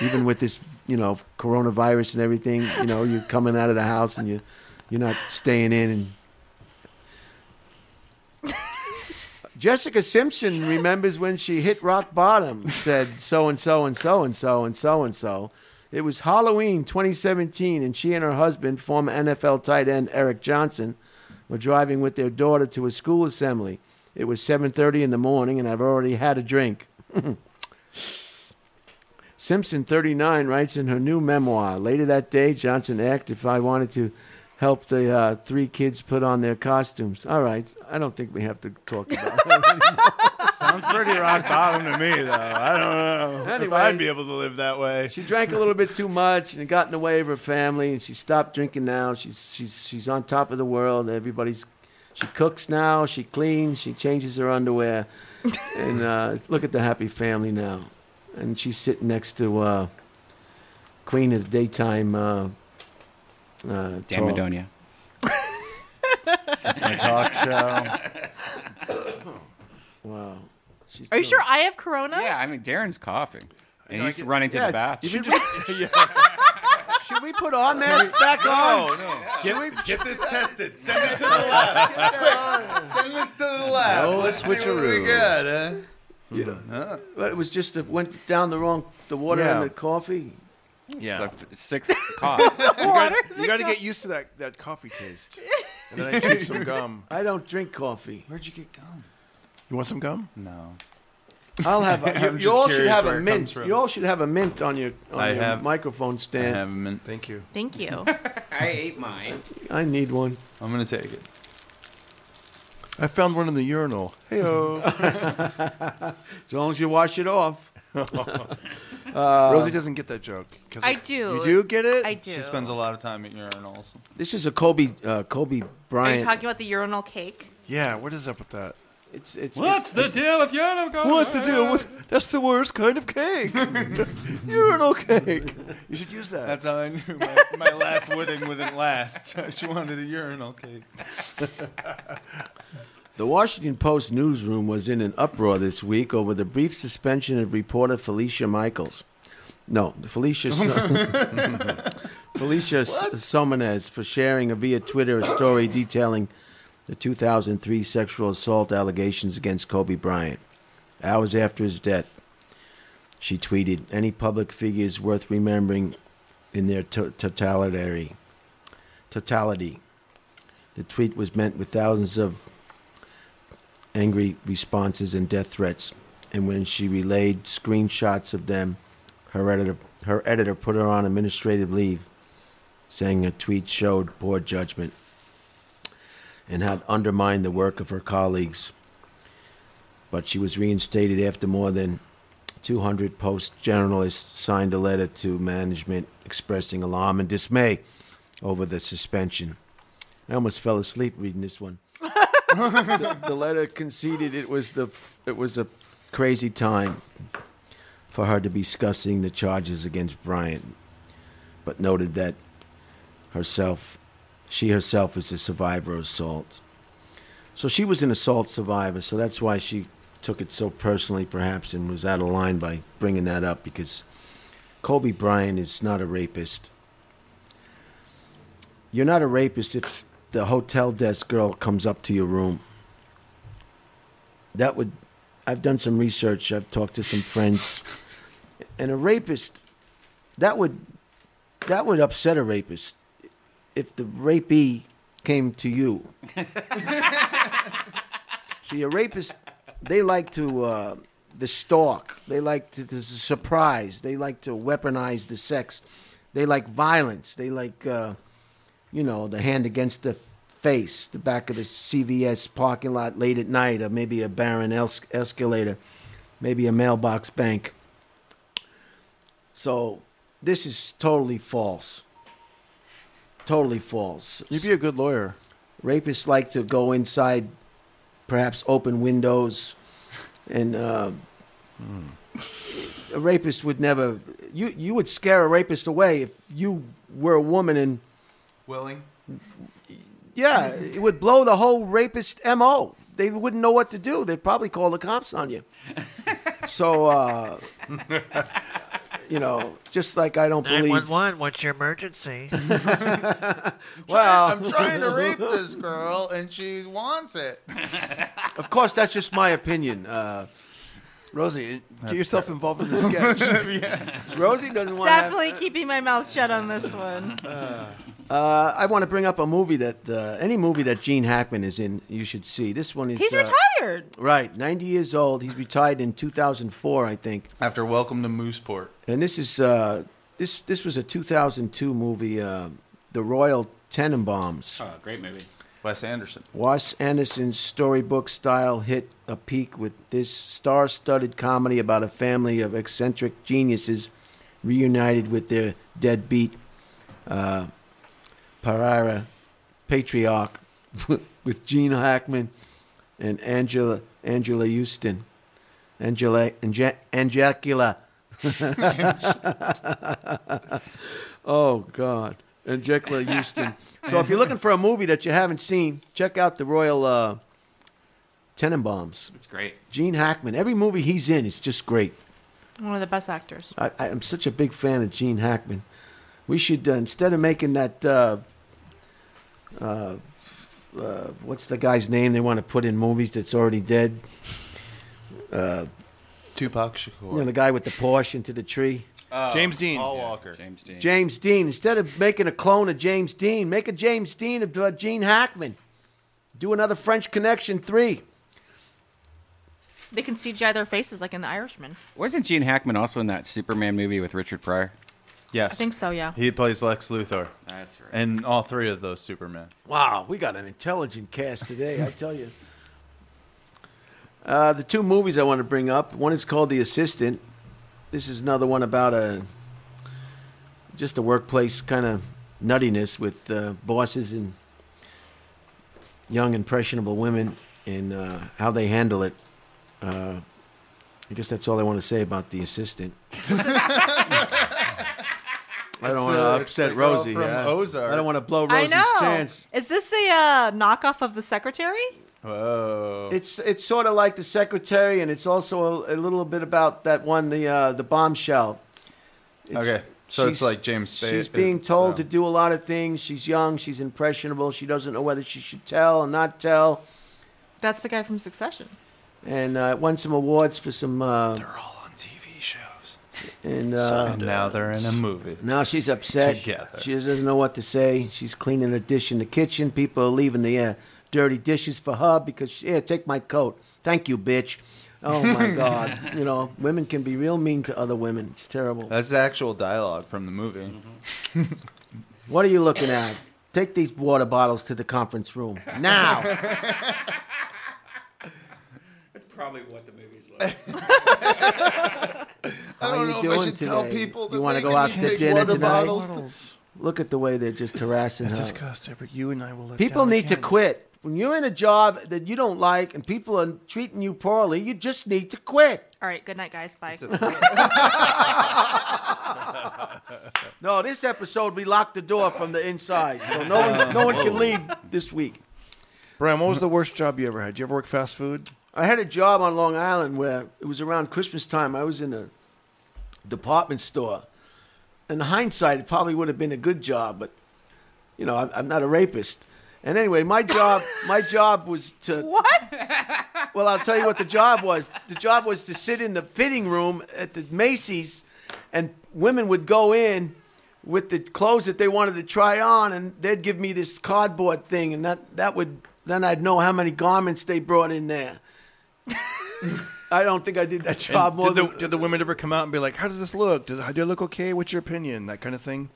Even with this, coronavirus and everything, you're coming out of the house and you're not staying in. And Jessica Simpson remembers when she hit rock bottom, said so and so and so and so and so and so. It was Halloween 2017, and she and her husband, former NFL tight end Eric Johnson, were driving with their daughter to a school assembly. It was 7:30 in the morning, and I've already had a drink. Simpson, 39, writes in her new memoir, later that day, Johnson asked if I wanted to help the 3 kids put on their costumes. All right, I don't think we have to talk about it. Sounds pretty rock bottom to me, though. I don't know if Anyway. I'd be able to live that way. She drank a little bit too much and it got in the way of her family, and she stopped drinking now. She's on top of the world. She cooks now, she cleans, she changes her underwear. And look at the happy family now. And she's sitting next to Queen of the Daytime. Dan Madonia. That's my talk show. Wow. Are you sure I have corona? Yeah, I mean, Darren's coughing. And No, he's I get- running to Yeah, the bathroom. Should we put our mask back on? Get this tested. Send it to the lab. Send this to the lab. No Let's see what switcheroo. we got, huh? But it was just went down the water Yeah. and the coffee. Yeah. The 6th cough. You got to get used to that coffee taste. And then I chew some gum. I don't drink coffee. Where'd you get gum? You want some gum? No. I'll have. I'm You just all should curious have where a it mint. comes from. You all should have a mint on your microphone I stand. have a mint. Thank you. Thank you. I ate mine. I need one. I'm going to take it. I found one in the urinal. Hey-o. As long as you wash it off. Rosie doesn't get that joke. 'Cause I do. You do get it? I do. She spends a lot of time at urinals. This is a Kobe Are you Bryant. talking about the urinal cake? Yeah, what is up with that? It's the deal with urinal? What's the deal with... That's the worst kind of cake. Urinal cake. You should use that. That's how I knew my last wedding wouldn't last. She wanted a urinal cake. The Washington Post newsroom was in an uproar this week over the brief suspension of reporter Felicia Michaels. No, Felicia Somonez for sharing via Twitter a story detailing the 2003 sexual assault allegations against Kobe Bryant. Hours after his death, she tweeted, "Any public figures worth remembering in their totality. The tweet was met with thousands of angry responses and death threats. And when she relayed screenshots of them, her editor put her on administrative leave, saying her tweet showed poor judgment and had undermined the work of her colleagues. But she was reinstated after more than 200 post-journalists signed a letter to management expressing alarm and dismay over the suspension. I almost fell asleep reading this one. The letter conceded it was a crazy time for her to be discussing the charges against Bryant, but noted that she herself is a survivor of assault. So she was an assault survivor, so that's why she took it so personally, perhaps, and was out of line by bringing that up, because Kobe Bryant is not a rapist. You're not a rapist if the hotel desk girl comes up to your room. I've done some research, I've talked to some friends, and a rapist, that would upset a rapist if the rapee came to you. See, a rapist, they like to the stalk. They like to the surprise. They like to weaponize the sex. They like violence. They like, the hand against the face, the back of the CVS parking lot late at night, or maybe a barren escalator, maybe a mailbox bank. So this is totally false. Totally false. You'd be a good lawyer. Rapists like to go inside, perhaps open windows, and a rapist would never. You would scare a rapist away if you were a woman and. Willing? Yeah, it would blow the whole rapist MO. They wouldn't know what to do. They'd probably call the cops on you. So, just like I don't believe. 911, what's your emergency? Well, I'm trying to rape this girl, and she wants it. of course, that's just my opinion. Rosie, get yourself involved in the sketch. Rosie doesn't want Definitely keeping my mouth shut on this one. I want to bring up a movie that any movie that Gene Hackman is in, you should see. This one is He's retired. Right, 90 years old. He's retired in 2004, I think. After Welcome to Mooseport. And this is this was a 2002 movie, The Royal Tenenbaums. Oh, great movie. Wes Anderson. Wes Anderson's storybook style hit a peak with this star-studded comedy about a family of eccentric geniuses reunited with their deadbeat patriarch with Gene Hackman and Angela Houston. Angela. Oh, God. Angela Houston. So if you're looking for a movie that you haven't seen, check out The Royal Tenenbaums. It's great. Gene Hackman. Every movie he's in is just great. One of the best actors. I'm such a big fan of Gene Hackman. We should, instead of making that, what's the guy's name they want to put in movies that's already dead? Tupac Shakur. The guy with the Porsche into the tree. James Dean. Paul Walker. James Dean. James Dean. Instead of making a clone of James Dean, make a James Dean of Gene Hackman. Do another French Connection 3. They can CGI their faces like in The Irishman. Wasn't Gene Hackman also in that Superman movie with Richard Pryor? Yes. I think so, yeah. He plays Lex Luthor. That's right. And all three of those Supermen. Wow, we got an intelligent cast today, I tell you. The two movies I want to bring up, one is called The Assistant. This is another one about just a workplace kind of nuttiness with bosses and young impressionable women and how they handle it. I guess that's all I want to say about The Assistant. I don't want to upset Rosie. From Ozark. I don't want to blow Rosie's chance. Is this a knockoff of The Secretary? Whoa. It's sort of like The Secretary, and it's also a little bit about that one, the Bombshell. Okay, so it's like James Spade. She's being told to do a lot of things. She's young. She's impressionable. She doesn't know whether she should tell or not tell. That's the guy from Succession. And won some awards for some. They're all on TV shows. And now they're in a movie. now she's upset. Together. She doesn't know what to say. She's cleaning her dish in the kitchen. People are leaving the dirty dishes for her because, take my coat. Thank you, bitch. Oh, my God. Women can be real mean to other women. It's terrible. That's the actual dialogue from the movie. What are you looking at? Take these water bottles to the conference room. Now. That's probably what the movie's like. How I don't you know if doing I should today? tell people that You want they to go can out to take dinner water tonight? bottles. Look at the way they're just harassing That's her. disgusting, but you and I will let People down need to again. quit. When you're in a job that you don't like and people are treating you poorly, you just need to quit. All right. Good night, guys. Bye. No, this episode we locked the door from the inside, so no one can leave this week. Brian, what was the worst job you ever had? Did you ever work fast food? I had a job on Long Island where it was around Christmas time. I was in a department store. In hindsight, it probably would have been a good job, but I'm not a rapist. And anyway, my job was to. What? Well, I'll tell you what the job was. The job was to sit in the fitting room at the Macy's, and women would go in with the clothes that they wanted to try on, and they'd give me this cardboard thing, and that would then I'd know how many garments they brought in there. I don't think I did that job more Did the women ever come out and be like, "How does this look? Do I look okay? What's your opinion?" That kind of thing.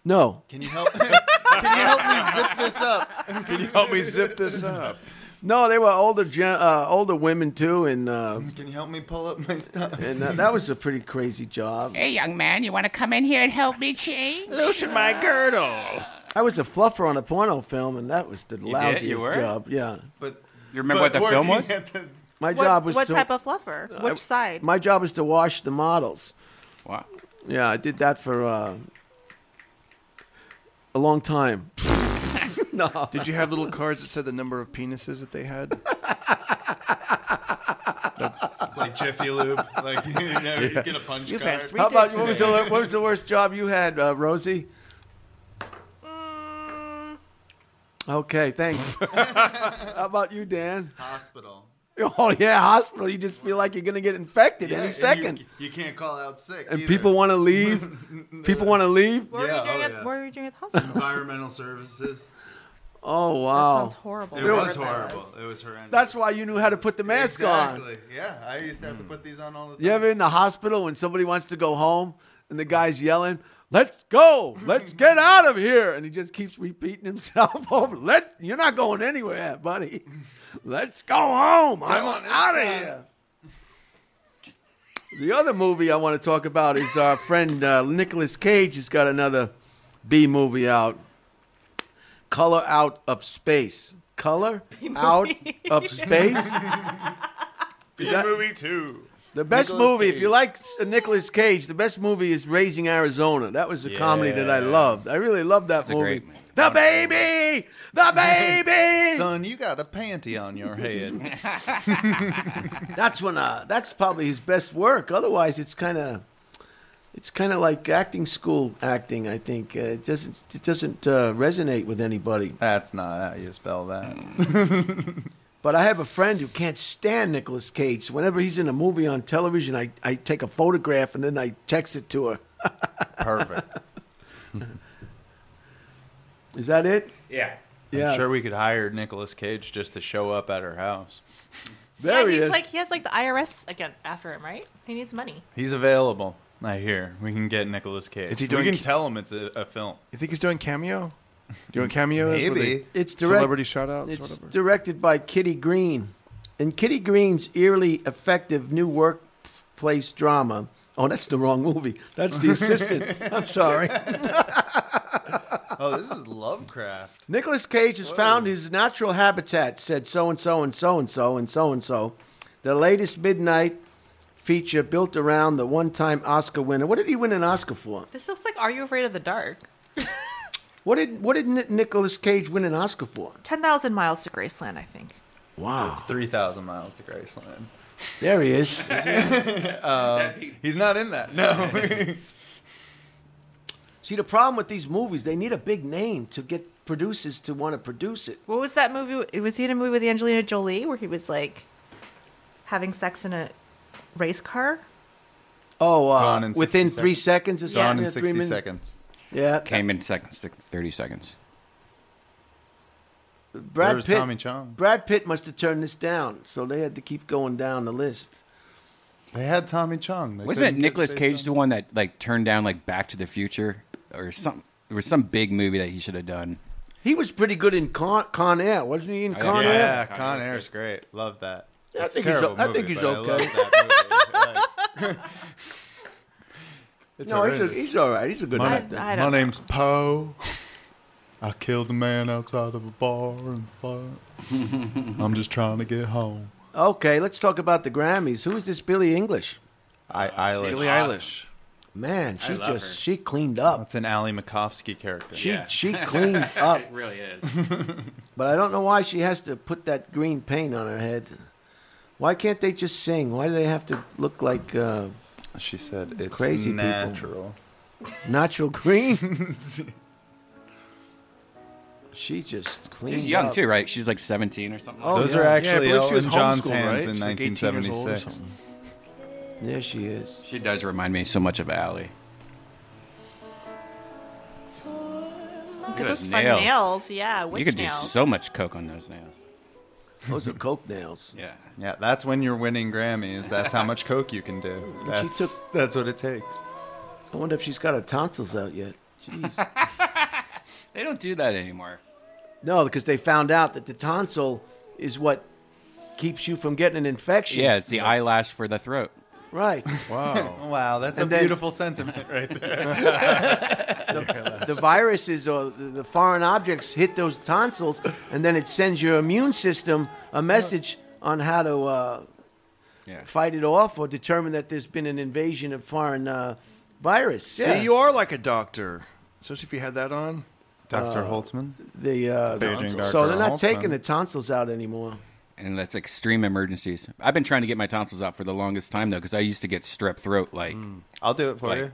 No. Can you help? Can you help me zip this up? Can you help me zip this up? No, they were older women too, and Can you help me pull up my stuff? that was a pretty crazy job. Hey, young man, you want to come in here and help me change? Loosen my girdle. I was a fluffer on a porno film, and that was the lousiest did? You were? job. Yeah, But You remember what the film was? my job was What to, type of fluffer? Which side? My job was to wash the models. Wow. Yeah, I did that for a long time. No. Did you have little cards that said the number of penises that they had? like Jiffy Lube, like you get a punch You've had card. 3 How about days what today. was the worst job you had, Rosie? Okay, thanks. How about you, Dan? Hospital. Oh yeah, hospital. You just feel like you're gonna get infected Yeah, any and second, You can't call out sick. and either. people want to leave. People want to leave. What were Yeah, you doing? oh, What yeah. were you doing at the hospital? Environmental services. Oh That wow, sounds horrible. It Whatever was that horrible. It was horrendous. that's why you knew how to put the mask on. Exactly. Yeah, I used to have to put these on all the time. You ever in the hospital when somebody wants to go home and the guy's yelling, "Let's go, let's get out of here," and he just keeps repeating himself over. You're not going anywhere, buddy. Let's go home. I'm out of here. The other movie I want to talk about is our friend Nicolas Cage has got another B movie out. Color Out of Space. Color Out of Space. movie 2. The best Nicolas movie, if Cage. you like Nicolas Cage, the best movie is Raising Arizona. That was a comedy that I loved. I really loved that a movie. great movie. The baby! The baby! Son, you got a panty on your head. That's probably his best work. Otherwise, it's kind of like acting school acting. I think it doesn't resonate with anybody. That's not how you spell that. But I have a friend who can't stand Nicolas Cage. So whenever he's in a movie on television, I take a photograph and then I text it to her. Perfect. Is that it? Yeah. Yeah. I'm sure we could hire Nicolas Cage just to show up at her house. There he he's is. he has the IRS again after him, right? He needs money. He's available. I hear. We can get Nicolas Cage. Is he we doing can ca- tell him it's a film. You think he's doing cameo? Doing cameos? where Maybe. they- It's direct- celebrity shout-outs? It's whatever. directed by Kitty Green. And Kitty Green's eerily effective new workplace drama. Oh, that's the wrong movie. That's The Assistant. I'm sorry. Oh, this is Lovecraft. Nicolas Cage has found his natural habitat, said so-and-so and so-and-so and so-and-so. The latest midnight feature built around the one-time Oscar winner. What did he win an Oscar for? This looks like Are You Afraid of the Dark? What did Nicolas Cage win an Oscar for? 10,000 Miles to Graceland, I think. Wow. It's 3,000 miles to Graceland. There he is. He's not in that. No. See, the problem with these movies, they need a big name to get producers to want to produce it. What was that movie? Was he in a movie with Angelina Jolie where he was like having sex in a race car? Oh, Gone in within 60 3 seconds or something? Gone in Yeah, 3 60 minutes? seconds. Yeah. Came in seconds, 30 seconds. There Brad was Pitt. Tommy Chong. Brad Pitt must have turned this down, so they had to keep going down the list. They had Tommy Chong. They Wasn't couldn't it Nicolas get Cage based the one that like turned down like Back to the Future or something? There was some big movie that he should have done. He was pretty good in Con Air, wasn't he? In Oh, Con on- Air? Yeah, Con Con Air's Air's great. Love that. Yeah, It's a terrible I think movie, he's but I okay. love that movie. Like, it's No, horrendous. he's all right. He's a good My, actor. I my don't- name's Poe. I killed a man outside of a bar and fight. I'm just trying to get home. Okay, let's talk about the Grammys. Who is this Billie English? Eilish. Billie Eilish. Man, she love her. she cleaned up. That's an Ali Makovsky character. She cleaned up. It really is. But I don't know why she has to put that green paint on her head. Why can't they just sing? Why do they have to look like She said it's Crazy people. natural. natural green? She just cleaned She's young up. too, right? She's like 17 or something. Oh, Those yeah. are Yeah, I actually believe she was Elton John's homeschooled, hands right? in She's like 18 years old or 1976. something. There she is. She does remind me so much of Allie. Look at at those those fun nails. nails. Yeah, witch You could do nails. so much coke on those nails. Those are coke nails. Yeah. Yeah, that's when you're winning Grammys. That's how much coke you can do. That's what it takes. I wonder if she's got her tonsils out yet. Jeez. They don't do that anymore. No, because they found out that the tonsil is what keeps you from getting an infection. Yeah, it's the eyelash for the throat. Right. Wow. Wow, that's And a then- beautiful sentiment right there. The viruses or the foreign objects hit those tonsils, and then it sends your immune system a message on how to Yeah. fight it off or determine that there's been an invasion of foreign virus. See, you are like a doctor. Especially if you had that on. Dr. Holtzman? Beijing Dr. so they're not Holtzman. taking the tonsils out anymore. And that's extreme emergencies. I've been trying to get my tonsils out for the longest time, though, because I used to get strep throat like I'll do it for Like- you.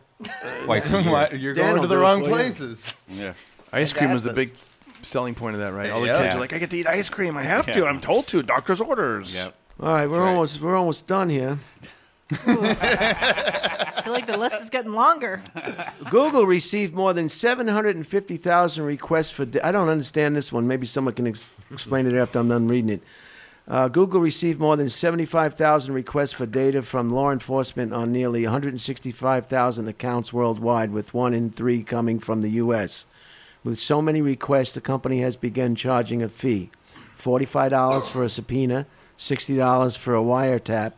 twice a year. Why- You're Dan going will to the do it wrong for you. places. Yeah. Ice cream was the That's- big selling point of that, right? All the Yeah. kids are like, I get to eat ice cream. I have to. I'm told to. Doctor's orders. Yep. All right, right. we're almost done here. I feel like the list is getting longer. Google received more than 750,000 requests for. I don't understand this one. Maybe someone can explain it after I'm done reading it. Google received more than 75,000 requests for data from law enforcement on nearly 165,000 accounts worldwide, with 1 in 3 coming from the U.S. With so many requests, the company has begun charging a fee: $45 for a subpoena, $60 for a wiretap,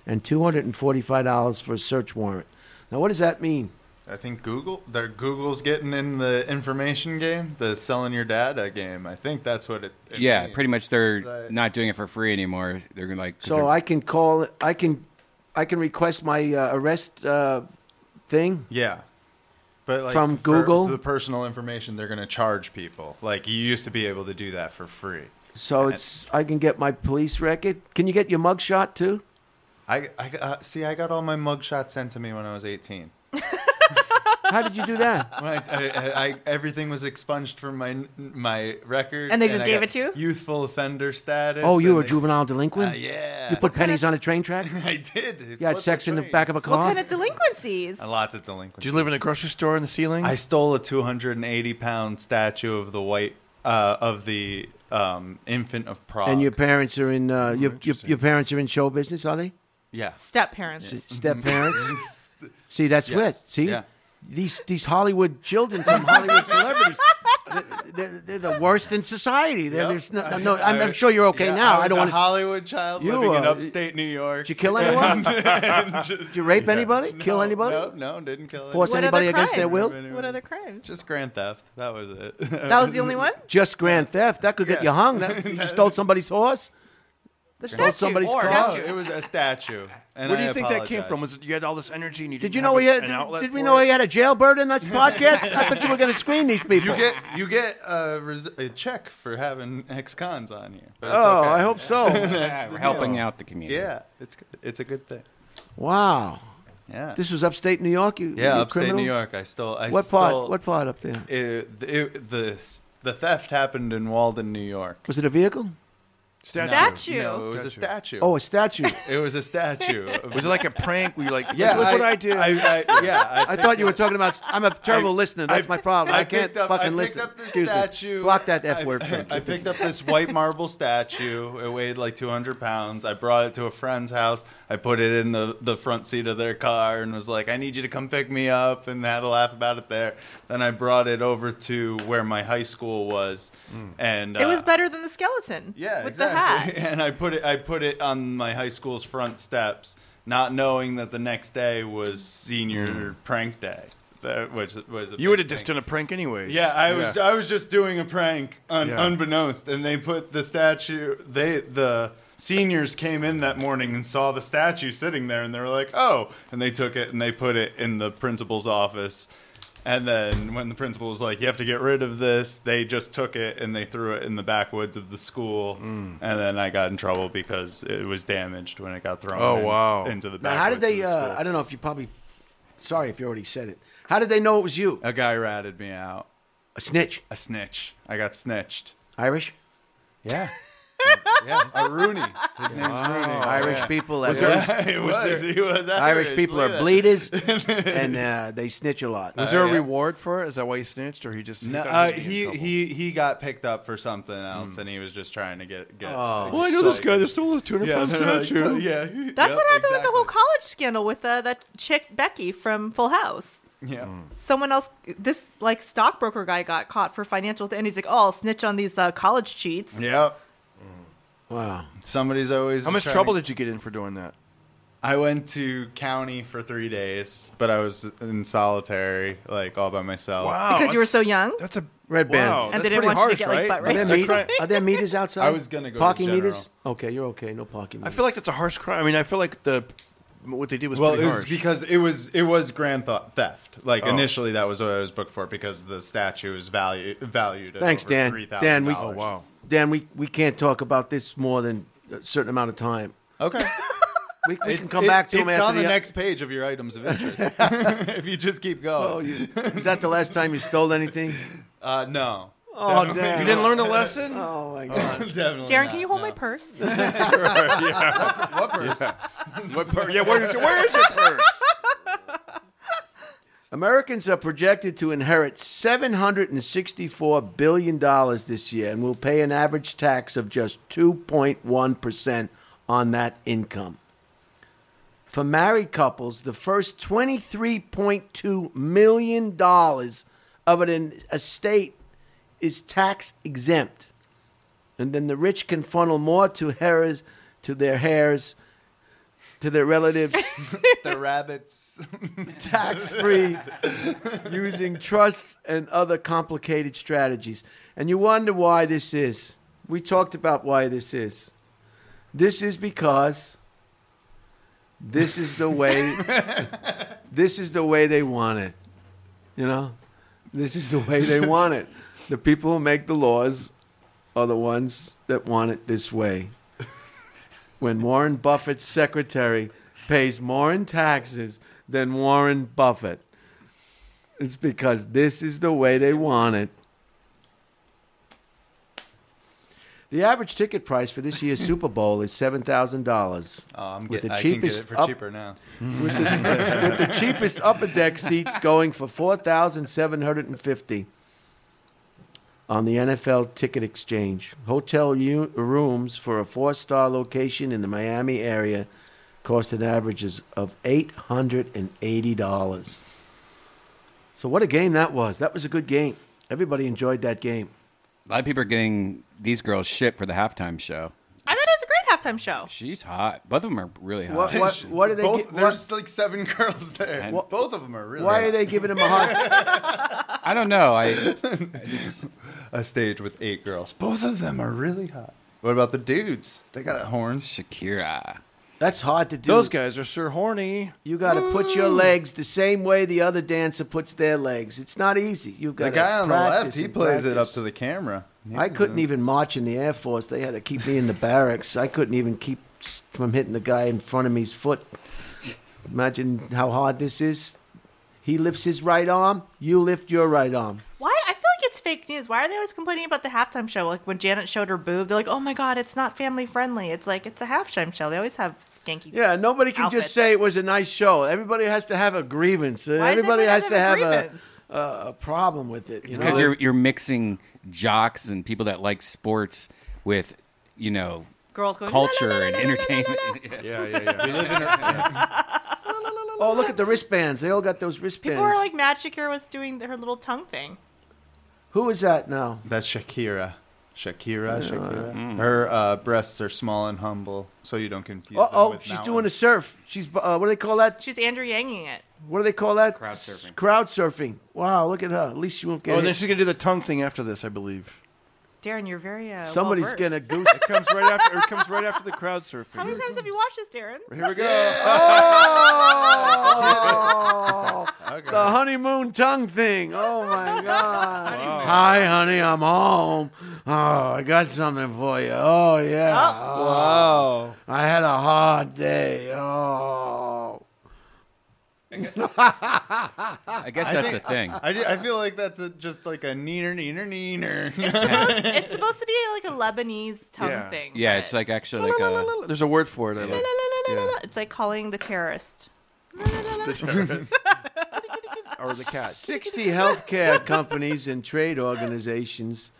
and $245 for a search warrant. Now, what does that mean? I think Google's getting in the information game, the selling your data game. I think that's what it Yeah, means. pretty much they're Right. not doing it for free anymore. They're gonna like. 'cause So they're- I can call. I can request my arrest thing. Yeah. But like From for Google? the personal information, they're going to charge people. Like you used to be able to do that for free. So I can get my police record. Can you get your mugshot too? I got all my mugshots sent to me when I was 18. How did you do that? When everything was expunged from my record, And they just I gave got it to you? Youthful offender status. Oh, you and were a they juvenile delinquent? Yeah, You put pennies on a train track? I did. You had sex in the back of a What car? kind of delinquencies? Lots of delinquency. Did you live in a grocery store in the ceiling? I stole a 280-pound statue of the infant of Prague. And your parents are in your parents are in show business, are they? yeah. Step parents. Step parents. See, that's Yes. wit. See, Yeah. these Hollywood children from Hollywood celebrities, they're the worst in society. There's no. I'm sure you're okay Yeah, now. I I don't was want a to. Hollywood child You, living in uh, upstate New York. Did you kill anyone? Did you rape anybody? Kill anybody? No, didn't kill Force anyone. What anybody other against their will? crimes? What other crimes? Just grand theft. That was it. That was the only one? Just grand theft. That could get you hung. You just stole somebody's horse. The Stole statue. somebody's Or car. statue. It was a statue. And Where do I you think that came apologize. from? Was it you had all this energy and you Did didn't you have know we had? an outlet Did we for know it? we had a jailbird in this podcast? I thought you were going to screen these people. You get a check for having ex-cons on here. But it's Oh, okay. I hope so. yeah, we're helping out the community. Yeah, it's a good thing. Wow. Yeah. This was upstate New York. You Upstate criminal? New York. I What part? What part up there? The theft happened in Walden, New York. Was it a vehicle? Statue. No, it was a statue. Oh, a statue. It was a statue. Was it like a prank? Were you like, Yeah, look what I did? I thought you were talking about. I'm a terrible listener. That's my problem. I can't fucking listen. I picked up this Excuse statue. me. Block that F word. I picked up this white marble statue. It weighed like 200 pounds. I brought it to a friend's house. I put it in the front seat of their car and was like, I need you to come pick me up, and had a laugh about it there. Then I brought it over to where my high school was. And It was better than the skeleton. Yeah, with exactly. the hat. And I put it on my high school's front steps, not knowing that the next day was senior prank day. Which was You would have just done a prank anyways. Yeah, I was just doing a prank unbeknownst, and they put the statue. The seniors came in that morning and saw the statue sitting there, and they were like, "Oh!" And they took it and they put it in the principal's office. And then when the principal was like, you have to get rid of this, they just took it and they threw it in the backwoods of the school. And then I got in trouble because it was damaged when it got thrown into the backwoods Now, how did they, of the school. I don't know if you probably, sorry if you already said it. How did they know it was you? A guy ratted me out. A snitch. A snitch. I got snitched. Irish? Yeah. Yeah, a Rooney. His name's Rooney. Irish people. He was Irish. people are bleeders, and they snitch a lot. Was there a reward for it? Is that why he snitched, or he just? He got picked up for something else, and he was just trying to get. Well, I know this guy. There's still a 200-pound statue. Yeah, That's what happened with the whole college scandal with that chick Becky from Full House. Yeah. Someone else, this like stockbroker guy got caught for financial, and he's like, "Oh, I'll snitch on these college cheats." Yep. Wow. Somebody's always. How much trouble did you get in for doing that? I went to county for 3 days, but I was in solitary, like all by myself. Wow. Because you were so young. That's a Red band. Wow, And that's they didn't pretty want you to harsh, get, like, right? butt Are raped. there, are there meters outside? I was gonna go to parking general. meters. Okay, you're okay. No parking I meters. feel like that's a harsh crime. I mean, I feel like what they did was Well, pretty it was harsh. because it was grand theft. Like initially, that was what I was booked for because the statue is valued. At Thanks, over Dan. $3,000. Dan, Dan, we can't talk about this more than a certain amount of time. Okay. We can come back to him it's after on the next page of your items of interest. If you just keep So going. is that the last time you stole anything? No. Oh, Definitely. damn. You didn't learn a lesson? Oh, my God. Definitely. Darren, not, can you hold no. my purse? What purse? Where is your purse? Americans are projected to inherit $764 billion this year and will pay an average tax of just 2.1% on that income. For married couples, the first $23.2 million of an estate is tax exempt. And then the rich can funnel more to their relatives, The rabbits. tax-free, using trusts and other complicated strategies. And you wonder why this is. We talked about why this is. This is because this is the way they want it. You know? This is the way they want it. The people who make the laws are the ones that want it this way. When Warren Buffett's secretary pays more in taxes than Warren Buffett, it's because this is the way they want it. The average ticket price for this year's Super Bowl is $7,000. Oh, With the I cheapest can get it for cheaper now. with the cheapest upper deck seats going for $4,750 on the NFL Ticket Exchange. Hotel rooms for a 4-star location in the Miami area cost an average of $880. So what a game that was. That was a good game. Everybody enjoyed that game. A lot of people are getting these girls shit for the halftime show. I thought it was a great halftime show. She's hot. Both of them are really hot. What do they Both, get? there's like 7 girls there. And- Both of them are really Why hot. are they giving him a hard? I don't know. I just, A stage with 8 girls. Both of them are really hot. What about the dudes? They got horns. Shakira. That's hard to do. Those guys are sure horny. You got to put your legs the same way the other dancer puts their legs. It's not easy. You've got The guy on the left, he plays it up to. to the camera. I couldn't even march in the Air Force. They had to keep me in the barracks. I couldn't even keep from hitting the guy in front of me's foot. Imagine how hard this is. He lifts his right arm. You lift your right arm. Why? I feel like it's fake news. Why are they always complaining about the halftime show? Like when Janet showed her boob, they're like, "Oh my God, it's not family friendly." It's like it's a halftime show. They always have skanky. Yeah, nobody can outfits. just say it was a nice show. Everybody has to have a grievance. Why does Everybody everyone has to have grievance? a problem with it. It's because you're mixing jocks and people that like sports with, Girls going, culture "La, la, la, and la, la, la, entertainment. la, la." Yeah. We live in a, Oh, look at the wristbands. They all got those wristbands. People are like, Matt Shakira was doing her little tongue thing. Who is that now? That's Shakira. Shakira. Her breasts are small and humble, so you don't confuse them with She's doing a surf. She's what do they call that? She's Andrew Yanging it. What do they call that? Crowd surfing. Crowd surfing. Wow, look at her. At least she won't get Oh, and hit. then she's gonna do the tongue thing after this, I believe. Darren, you're very Somebody's well-versed. getting a goose. It comes right after. It comes right after the crowd surfing. How many times have you watched this, Darren? Here we go. Oh, the honeymoon tongue thing. Oh my God. Hi, honey, I'm home. Oh, I got something for you. Oh yeah. Wow. I had a hard day. Oh. I guess that's a thing. I feel like that's just like a neener. It's supposed to be like a Lebanese tongue thing. Yeah, but- it's like actually like a. There's a word for it. I like. It's like calling the terrorist. The terrorist. Or the cat. 60 healthcare companies and trade organizations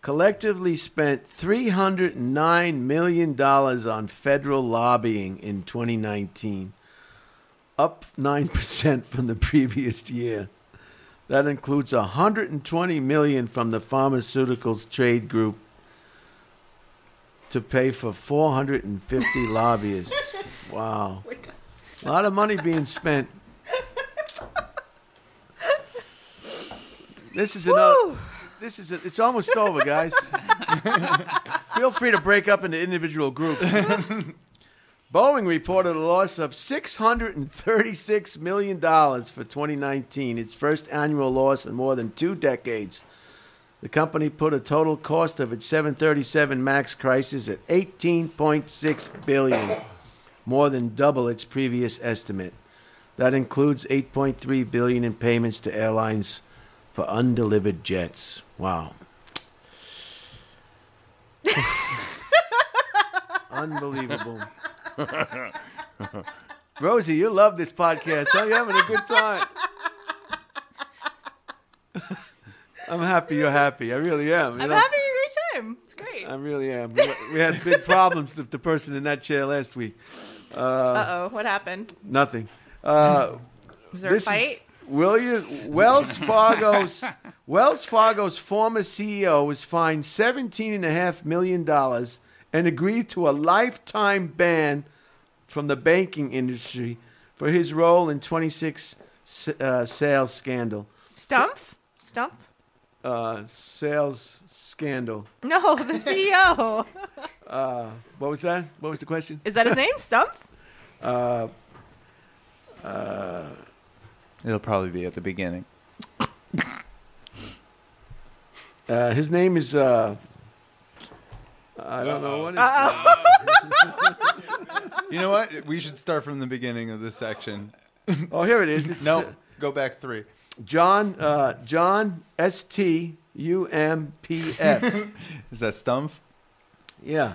collectively spent $309 million on federal lobbying in 2019, up 9% from the previous year. That includes $120 million from the pharmaceuticals trade group to pay for 450 lobbyists. Wow. A lot of money being spent. It's almost over, guys. Feel free to break up into individual groups. Boeing reported a loss of $636 million for 2019, its first annual loss in more than 2 decades. The company put a total cost of its 737 MAX crisis at $18.6 billion, more than double its previous estimate. That includes $8.3 billion in payments to airlines for undelivered jets. Wow. Unbelievable. Rosie, you love this podcast. Huh? You're having a good time. I'm happy you're happy. I really am. I'm having a great time. It's great. I really am. We had big problems with the person in that chair last week. Uh-oh. What happened? Nothing. Was there a fight? Wells Fargo's former CEO was fined $17.5 million and agreed to a lifetime ban from the banking industry for his role in 26 sales scandal. Stump? Sales scandal. No, the CEO. What was that? What was the question? Is that his name? Stump? It'll probably be at the beginning. His name is. I don't know what You know what? We should start from the beginning of this section. Oh, here it is. It's, No, go back 3. John Stumpf. Is that Stumpf? Yeah.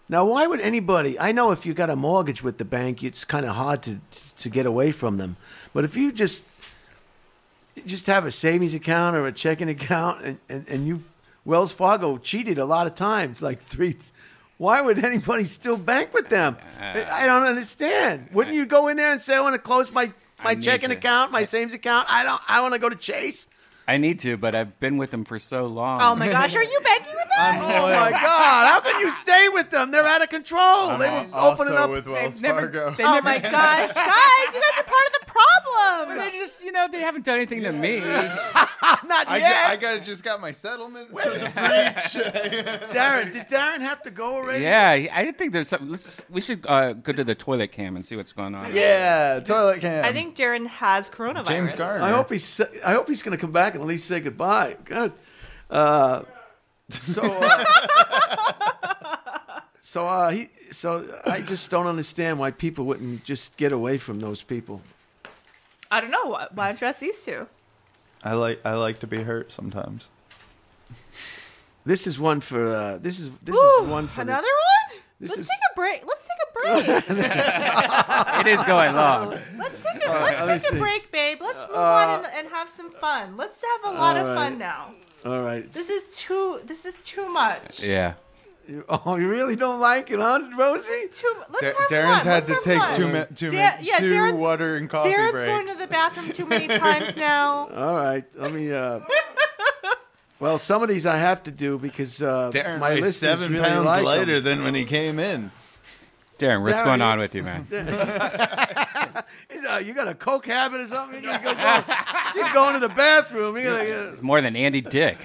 Now, why would anybody? I know if you got a mortgage with the bank, it's kind of hard to get away from them. But if you just have a savings account or a checking account, and you've Wells Fargo cheated a lot of times, like 3. Why would anybody still bank with them? I don't understand. Wouldn't you go in there and say, I want to close my checking account, my savings account? I want to go to Chase. I need to, but I've been with them for so long. Oh my gosh, are you banking with them? Oh my God! How can you stay with them? They're out of control. They were Also opening up. with Wells Fargo. Oh my gosh, guys, you guys are part of the problem. They're just, they haven't done anything to me. Not I yet. just got my settlement. Darren, did Darren have to go already? Yeah, I think there's something. We should go to the toilet cam and see what's going on. Yeah, toilet cam. I think Darren has coronavirus. James Garner. I hope he's going to come back and at least say goodbye. Good. So I just don't understand why people wouldn't just get away from those people. I don't know. Why don't you ask these two? I like to be hurt sometimes. This is one for. This is one for another one. This Let's is- take a break. Let's take a break. It is going long. Let's take let me a see. break, babe. Let's move on and have some fun. Let's have a lot of fun now. All right. This is too much. Yeah. You really don't like it, huh, Rosie? Let's have Darren's fun. had Let's to have take fun. two Darren's- water and coffee Darren's breaks. going to the bathroom too many times now. All right. Let me. Well, some of these I have to do because Darren my weighs listeners 7 really pounds like lighter them. than when he came in. Darren, what's Darren, going on with you, man? You got a coke habit or something? You're going to the bathroom. It's more than Andy Dick.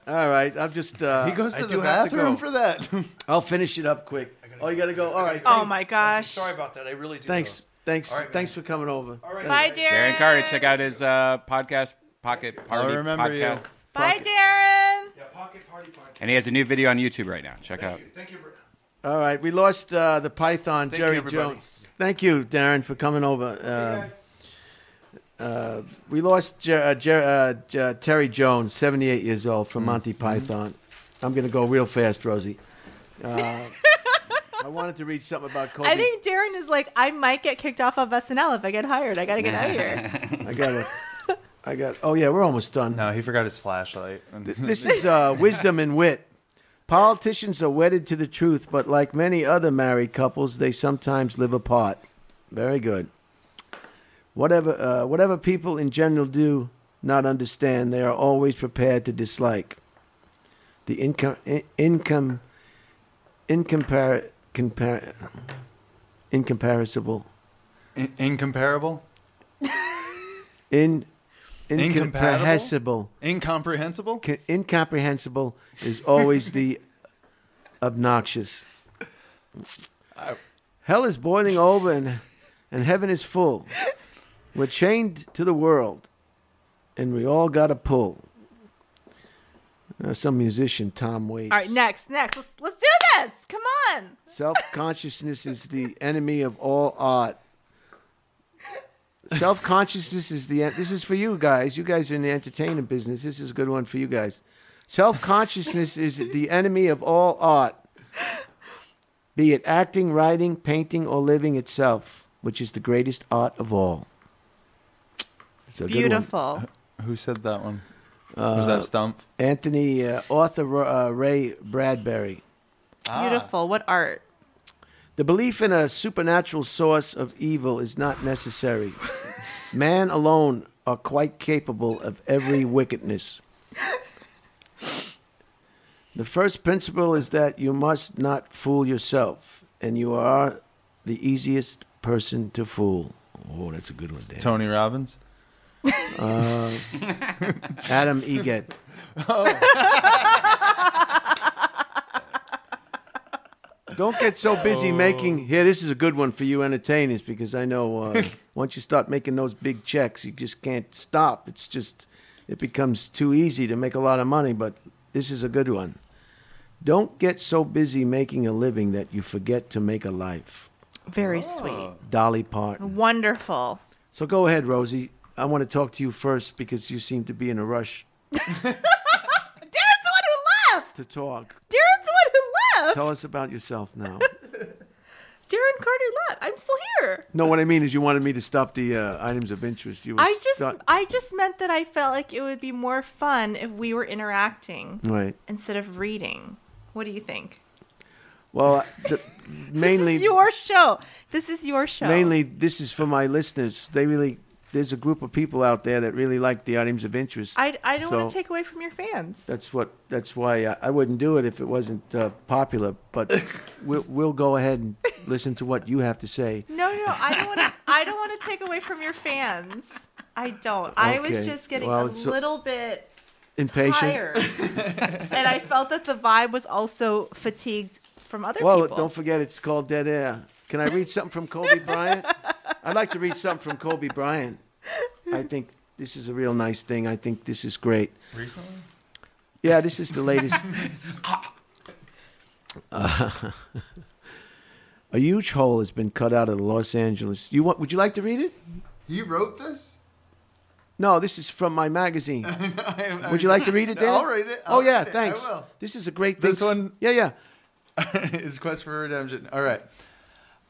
All right. I'm just. He goes I to do the have to bathroom go. for that. I'll finish it up quick. Oh, you got to go. All right. Oh my gosh. Sorry about that. I really do. Thanks. Thanks. All right, man. Thanks for coming over. All right. Bye, Darren. Darren Carter, check out his podcast, Pocket Party remember you. podcast. Bye, Darren. Yeah, Pocket Party Podcast. And he has a new video on YouTube right now. Check out. Thank you. All right. We lost the Python, Thank Jerry you, everybody. Jones. Thank you, Darren, for coming over. We lost Terry Jones, 78 years old, from Monty Python. I'm going to go real fast, Rosie. I wanted to read something about Kobe. I think Darren is like, I might get kicked off of SNL if I get hired. I gotta get out of here. Oh, yeah, we're almost done. No, he forgot his flashlight. This is wisdom and wit. Politicians are wedded to the truth, but like many other married couples, they sometimes live apart. Very good. Whatever people in general do not understand, they are always prepared to dislike. The incomparable. Incomparable? Incomprehensible. Incomprehensible? Incomprehensible is always the obnoxious. Hell is boiling over and heaven is full. We're chained to the world, and we all got to pull. Some musician, Tom Waits. All right, next. Let's do this. Come on. Self-consciousness is the enemy of all art. Self-consciousness is this is for you guys. You guys are in the entertainment business. This is a good one for you guys. Self-consciousness is the enemy of all art, be it acting, writing, painting, or living itself, which is the greatest art of all. It's a good one. Beautiful. Who said that one? Was that Stump? Anthony, author Ray Bradbury. Beautiful. What art? The belief in a supernatural source of evil is not necessary. Man alone are quite capable of every wickedness. The first principle is that you must not fool yourself, and you are the easiest person to fool. Oh, that's a good one, Dan. Tony Robbins? Adam Egget. Don't get so busy making. Here, this is a good one for you entertainers, because I know once you start making those big checks, you just can't stop. It becomes too easy to make a lot of money, but this is a good one. Don't get so busy making a living that you forget to make a life. Very sweet. Dolly Parton. Wonderful. So go ahead, Rosie. I want to talk to you first because you seem to be in a rush Darren's the one who left. to talk. Darren's the one who left. Tell us about yourself now. Darren Carter left. I'm still here. No, what I mean is you wanted me to stop the items of interest. You were I just meant that I felt like it would be more fun if we were interacting right. instead of reading. What do you think? Well, mainly This is your show. This is your show. mainly this is for my listeners. There's a group of people out there that really like the items of interest. I don't want So- to take away from your fans. That's why I wouldn't do it if it wasn't popular. But we'll go ahead and listen to what you have to say. No, I don't want to take away from your fans. I don't. I was Okay. just getting Well, a little bit Impatient. tired. And I felt that the vibe was also fatigued from other Well, people. don't forget it's called Dead Air. Can I read something from Kobe Bryant? I'd like to read something from Kobe Bryant. I think this is a real nice thing. I think this is great. Recently? Yeah, this is the latest. A huge hole has been cut out of the Los Angeles. Would you like to read it? He wrote this? No, this is from my magazine. Would you like to read it, Dan? I'll read it. Oh, yeah, read it. thanks. I will. This is a great thing. This one Yeah. is Quest for Redemption. All right.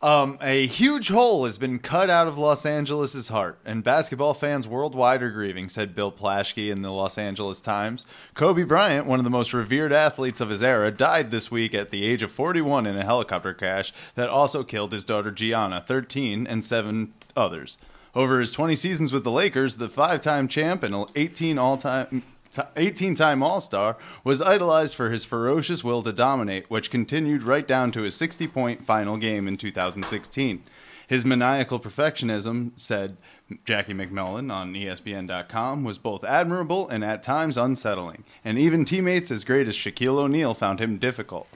A huge hole has been cut out of Los Angeles' heart, and basketball fans worldwide are grieving, said Bill Plaschke in the Los Angeles Times. Kobe Bryant, one of the most revered athletes of his era, died this week at the age of 41 in a helicopter crash that also killed his daughter Gianna, 13, and 7 others. Over his 20 seasons with the Lakers, the 5-time champ and 18-time All-Star was idolized for his ferocious will to dominate, which continued right down to his 60-point final game in 2016. His maniacal perfectionism, said Jackie McMullen on ESPN.com, was both admirable and at times unsettling, and even teammates as great as Shaquille O'Neal found him difficult.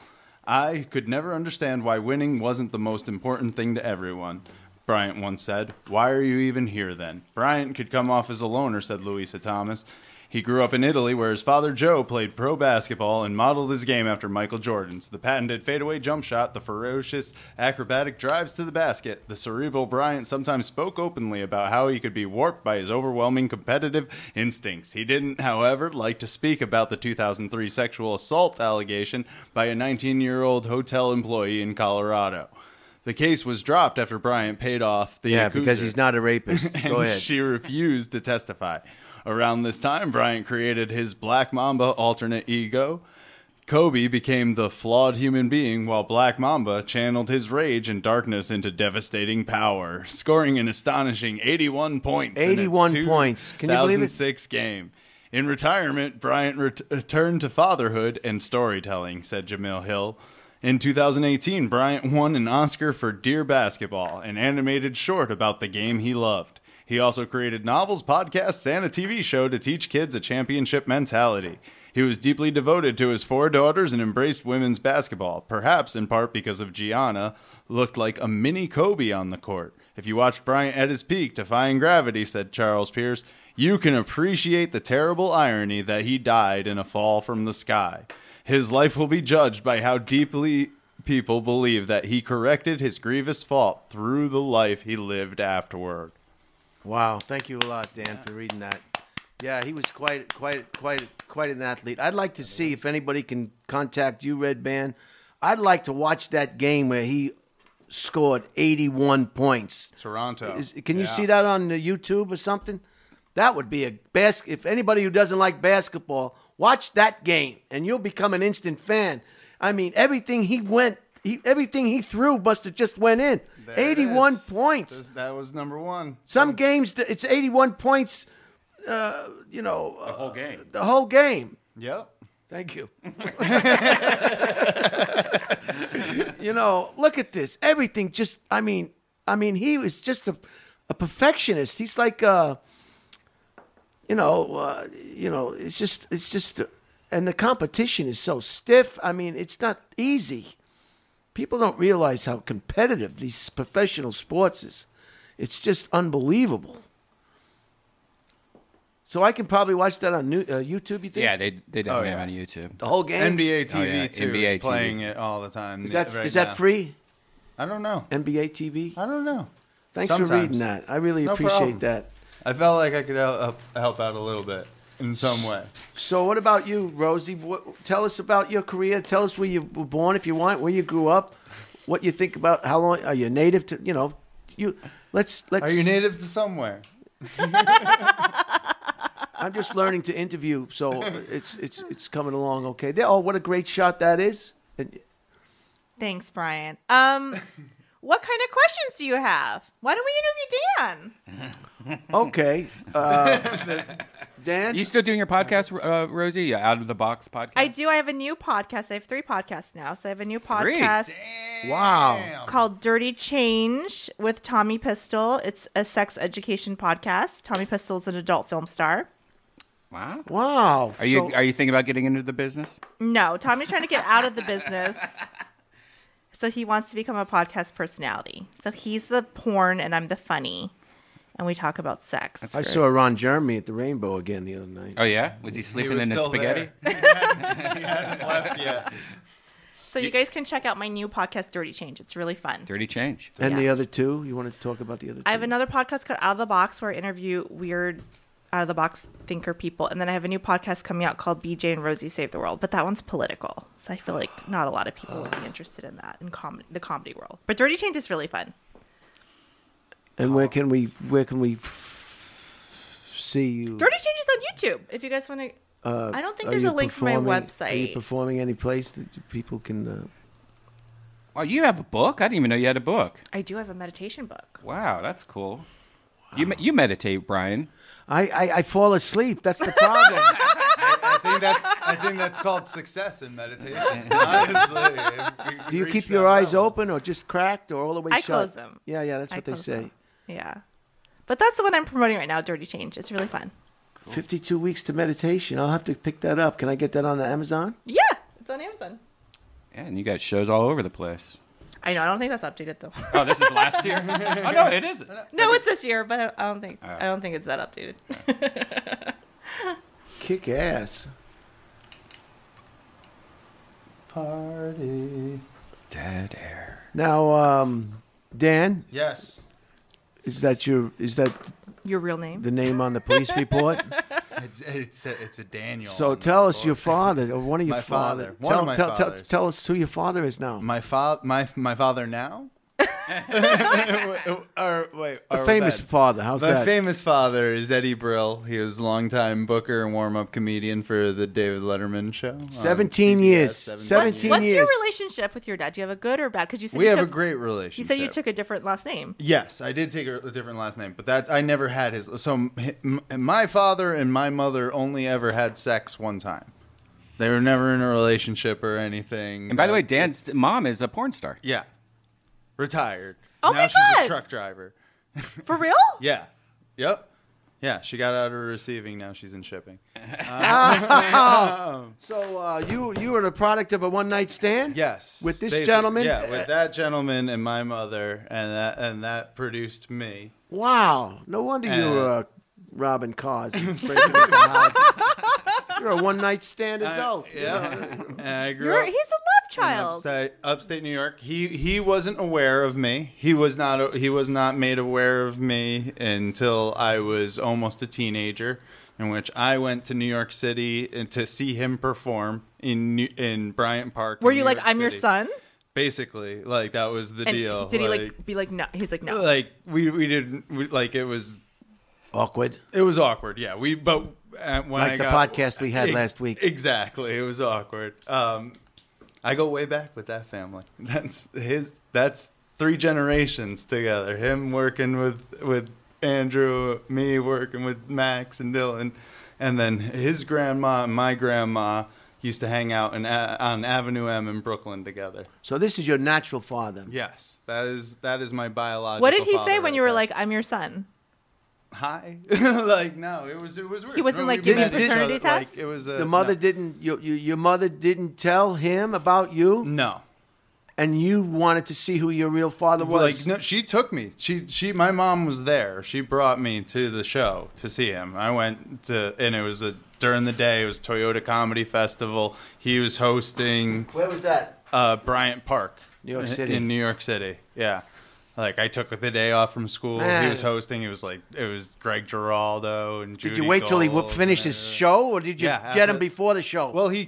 I could never understand why winning wasn't the most important thing to everyone, Bryant once said. Why are you even here then? Bryant could come off as a loner, said Louisa Thomas. He grew up in Italy, where his father Joe played pro basketball and modeled his game after Michael Jordan's. The patented fadeaway jump shot, the ferocious acrobatic drives to the basket. The cerebral Bryant sometimes spoke openly about how he could be warped by his overwhelming competitive instincts. He didn't, however, like to speak about the 2003 sexual assault allegation by a 19-year-old hotel employee in Colorado. The case was dropped after Bryant paid off the accuser. Because he's not a rapist. Go ahead. She refused to testify. Around this time, Bryant created his Black Mamba alternate ego. Kobe became the flawed human being, while Black Mamba channeled his rage and darkness into devastating power, scoring an astonishing 81 points 81 points. Can you believe it? 2006 game. In retirement, Bryant returned to fatherhood and storytelling, said Jamil Hill. In 2018, Bryant won an Oscar for Dear Basketball, an animated short about the game he loved. He also created novels, podcasts, and a TV show to teach kids a championship mentality. He was deeply devoted to his 4 daughters and embraced women's basketball, perhaps in part because of Gianna looked like a mini Kobe on the court. If you watched Bryant at his peak, defying gravity, said Charles Pierce, you can appreciate the terrible irony that he died in a fall from the sky. His life will be judged by how deeply people believe that he corrected his grievous fault through the life he lived afterward. Wow, thank you a lot, Dan, for reading that. Yeah, he was quite an athlete. I'd like to see if anybody can contact you, Redban. I'd like to watch that game where he scored 81 points. Toronto. Can you see that on the YouTube or something? That would be if anybody who doesn't like basketball, watch that game, and you'll become an instant fan. I mean, everything he threw must have just went in. There 81 points. That was number one. Some games, it's 81 points, The whole game. the whole game. Yep. Thank you. Look at this. Everything just, I mean, he was just a perfectionist. He's like, it's just, and the competition is so stiff. I mean, it's not easy. People don't realize how competitive these professional sports is. It's just unbelievable. So I can probably watch that on YouTube, you think? Yeah, they definitely have it on YouTube. The whole game? NBA TV, Oh, yeah, too, NBA is playing TV. it all the time. Is that now. free? I don't know. NBA TV? I don't know. Thanks for reading that. I really appreciate problem. that. I felt like I could help out a little bit in some way. So what about you, Rosie? Tell us about your career. Tell us where you were born, if you want, where you grew up, what you think about, how long, are you native to, let's. Are you native to somewhere? I'm just learning to interview, so it's coming along okay. What a great shot that is. Thanks, Bryant. What kind of questions do you have? Why don't we interview Dan? Okay. Dan? You still doing your podcast, Rosie? Yeah, Out of the Box podcast? I do. I have a new podcast. I have 3 podcasts now. So I have a new podcast Wow. called Dirty Change with Tommy Pistol. It's a sex education podcast. Tommy Pistol's an adult film star. Wow. Wow. Are you thinking about getting into the business? No, Tommy's trying to get out of the business. So he wants to become a podcast personality. So he's the porn and I'm the funny. And we talk about sex. I saw Ron Jeremy at the Rainbow again the other night. Oh, yeah? Was he sleeping was in his still spaghetti? He hadn't left yet. So you guys can check out my new podcast, Dirty Change. It's really fun. Dirty Change. And Yeah. the other two? You want to talk about the other two? I have another podcast called Out of the Box where I interview weird out of the box thinker people. And then I have a new podcast coming out called BJ and Rosie Save the World, but that one's political. So I feel like not a lot of people would be interested in that in the comedy world. But Dirty Change is really fun. And where can we see you? Dirty Change is on YouTube. If you guys want to, I don't think there's a link for my website. Are you performing any place that people can? Oh, you have a book? I didn't even know you had a book. I do have a meditation book. Wow, that's cool. Wow. You meditate, Brian. I fall asleep. That's the problem. I think that's called success in meditation. Honestly, do you keep your eyes open or just cracked or all the way shut? I close them. Yeah, that's what they say. Them. Yeah, but that's the one I'm promoting right now. Dirty Change. It's really fun. Cool. 52 weeks to meditation. I'll have to pick that up. Can I get that on Amazon? Yeah, it's on Amazon. Yeah, and you got shows all over the place. I know. I don't think that's updated though. Oh, this is last year. Oh no, it isn't. No, it's this year, but I don't think it's that updated. Kick ass. Party. Dead air. Now, Dan. Yes. Is that your real name? The name on the police report? It's a Daniel. So tell us your father, or one of your fathers. One of my fathers. Tell us who your father is now. My father now? A famous father. How's that? My famous father is Eddie Brill. He was a longtime booker and warm-up comedian for the David Letterman show. 17 years. 17 What's years. your relationship with your dad? Do you have a good or bad? Because you said we have a great relationship. You said you took a different last name. Yes, I did take a different last name, but that I never had his. So my father and my mother only ever had sex one time. They were never in a relationship or anything. And by the way, Dan's mom is a porn star. Yeah. Retired. Oh now my she's God. a truck driver. For real? Yeah. Yep. Yeah, she got out of receiving. Now she's in shipping. So you were the product of a one-night stand? Yes. With this gentleman? Yeah, with that gentleman and my mother, and that produced me. Wow. No wonder you were robbing cars and breaking into houses. You're a one-night stand adult. And I grew up. He's a love child. Upstate New York. He wasn't aware of me. He was not made aware of me until I was almost a teenager, in which I went to New York City to see him perform in Bryant Park. Were you like, I'm your son? Basically, like that was the deal. Did he be like no? He's like no. Like we didn't like it was awkward. It was awkward. Yeah, when like the podcast we had last week. Exactly, it was awkward. I go way back with that family. That's 3 generations together. Him working with Andrew, me working with Max and Dylan, and then his grandma and my grandma used to hang out on Avenue M in Brooklyn together. So this is your natural father. Yes, that is my biological. What did he father say when you were like, "I'm your son"? Hi, like no, it was weird. He wasn't like We giving met each paternity other, tests. Like, it was The mother didn't. Your mother didn't tell him about you. No. And you wanted to see who your real father was. Like no, she took me. She my mom was there. She brought me to the show to see him. I went to, and it was during the day. It was Toyota Comedy Festival. He was hosting. Where was that? Bryant Park, New York City. In New York City, yeah. Like I took the day off from school. Man. He was hosting. It was Greg Giraldo and Judy Did you wait till he Gold finished his show, or did you get him before the show? Well, he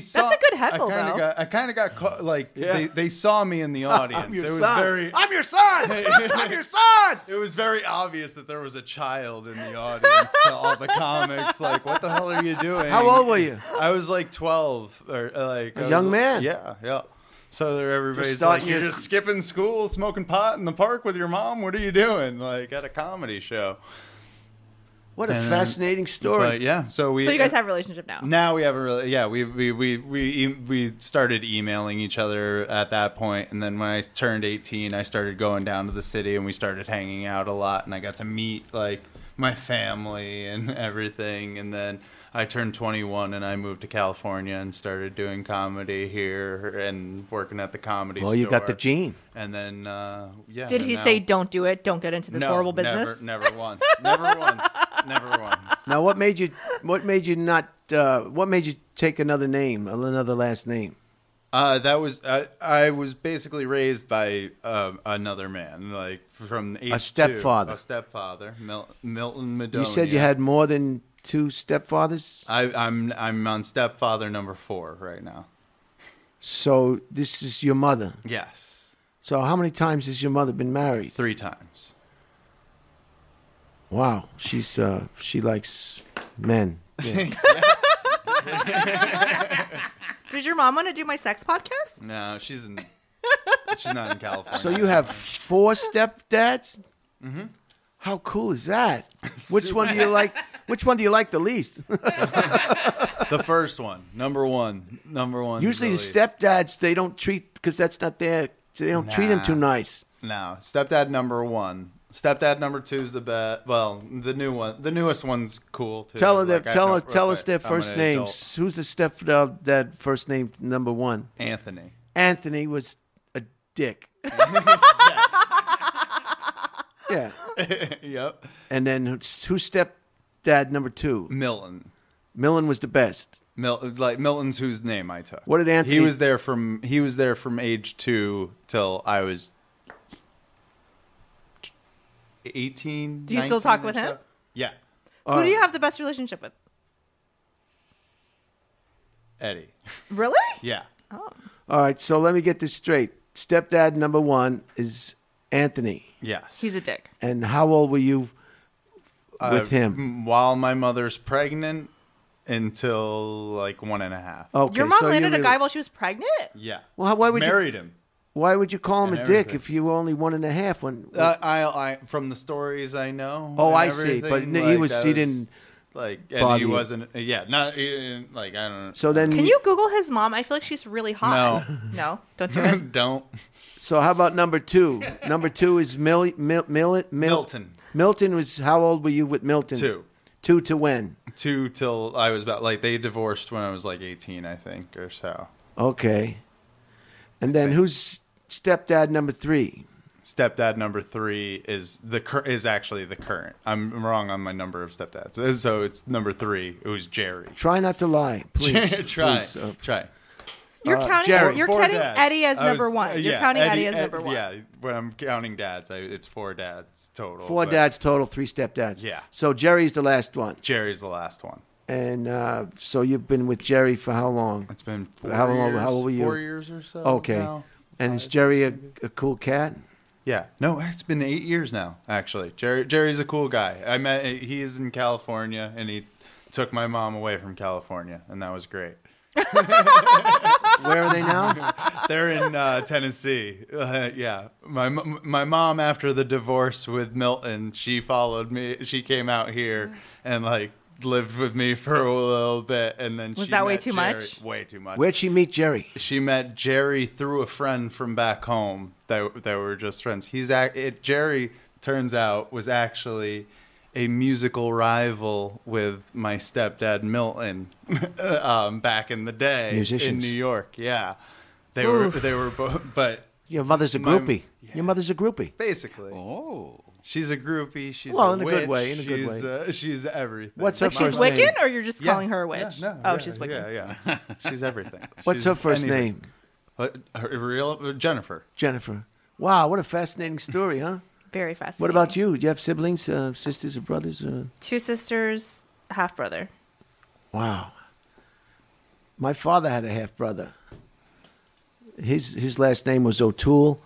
saw. That's a good heckle, I kind of got caught. Like they saw me in the audience. I'm your It was son. very. I'm your son. I'm your son. It was very obvious that there was a child in the audience to all the comics. Like, what the hell are you doing? How old were you? I was like 12, or like a young man. Yeah. So everybody's starting like, you're just skipping school, smoking pot in the park with your mom. What are you doing? Like at a comedy show. What a fascinating story. But yeah, so you guys have a relationship now. Now we have a really we started emailing each other at that point, and then when I turned 18, I started going down to the city, and we started hanging out a lot, and I got to meet like my family and everything, and then I turned 21 and I moved to California and started doing comedy here and working at the comedy store. Well, you got the gene. And then, Did he say, "Don't do it. Don't get into this horrible business"? Never once. Never once. Now, what made you take another name, another last name? That was I was basically raised by another man, like from age stepfather. A stepfather, Milton Madonia. You said you had more than 2 stepfathers? I'm on stepfather number 4 right now. So this is your mother. Yes, So how many times has your mother been married? 3 times. Wow, she's she likes men. Yeah. Does your mom want to do my sex podcast? No, she's not in California. So you have 4 stepdads? Mm-hmm. How cool is that? Which one do you like? Which one do you like the least? The first one, number one. Usually the stepdads, they don't treat, because that's not their, they don't treat them too nice. No, stepdad number 1. Stepdad number 2 is the best. Well, the newest one's cool too. Tell her Like, tell us their I'm first an names. adult. Who's the stepdad first name number 1? Anthony. Anthony was a dick. Yeah. Yep. And then who's stepdad number 2? Milton. Millen was the best. Milton's whose name I took. What did Anthony? He was there from age 2 till I was 18. Do you still 19 talk or with so. him? Yeah, Who do you have the best relationship with? Eddie. Really? Yeah. Oh. All right, so let me get this straight. Stepdad number 1 is Anthony. Yes. He's a dick. And how old were you with him? While my mother's pregnant until like 1.5. Okay, Your mom so landed you a guy while she was pregnant? Yeah. Well, why would Married him. Why would you call him And a dick everything. if you were only 1.5? When I from the stories I know. Oh, and I see. But everything, he like, that didn't like, bother and he you. wasn't. Yeah, not like I don't know. So then, Can you Google his mom? I feel like she's really hot. No, don't do it. Don't. So how about number 2? Number 2 is Milton. Milton was, how old were you with Milton? 2. 2 to when? 2 till I was about like they divorced when I was like 18, I think, or so. Okay. And then who's stepdad number 3? Stepdad number 3 is actually the current. I'm wrong on my number of stepdads, so it's number 3. It was Jerry. Try not to lie, please. Try. Please. Try. You're counting. Jerry. You're 4 counting dads. Eddie as I was- number 1. You're yeah, counting Eddie as number 1. Yeah, when I'm counting dads, it's 4 dads total. 4 but dads total, 3 stepdads. Yeah. So Jerry's the last one. Jerry's the last one. And so you've been with Jerry for how long? It's been 4 How long- years. how old were you? 4 years or so. Okay. now. And is Jerry a cool cat? Yeah. No, it's been 8 years now, actually. Jerry's a cool guy. He is in California, and he took my mom away from California, and that was great. Where are they now? They're in Tennessee. Yeah. My mom, after the divorce with Milton, she followed me. She came out here and, like, lived with me for a little bit, and then Was she that way met too Jerry. much? Way too much. Where'd she meet Jerry? She met Jerry through a friend from back home that were just friends. Jerry, turns out, was actually a musical rival with my stepdad Milton back in the day in Musicians. New York. Yeah, they were both, but Your mother's a groupie. Your mother's a groupie. basically, Oh. she's a groupie. She's Well, a in a witch. good way, in a good way. She's everything. What's her Like she's first name? Wiccan, or you're just calling her a witch? Yeah, no, oh, yeah, she's Wiccan. Yeah. She's everything. What's She's her first anything. name? Her real Jennifer. Jennifer. Wow, what a fascinating story, huh? Very fascinating. What about you? Do you have siblings, sisters or brothers? 2 sisters, half brother. Wow. My father had a half brother. His last name was O'Toole,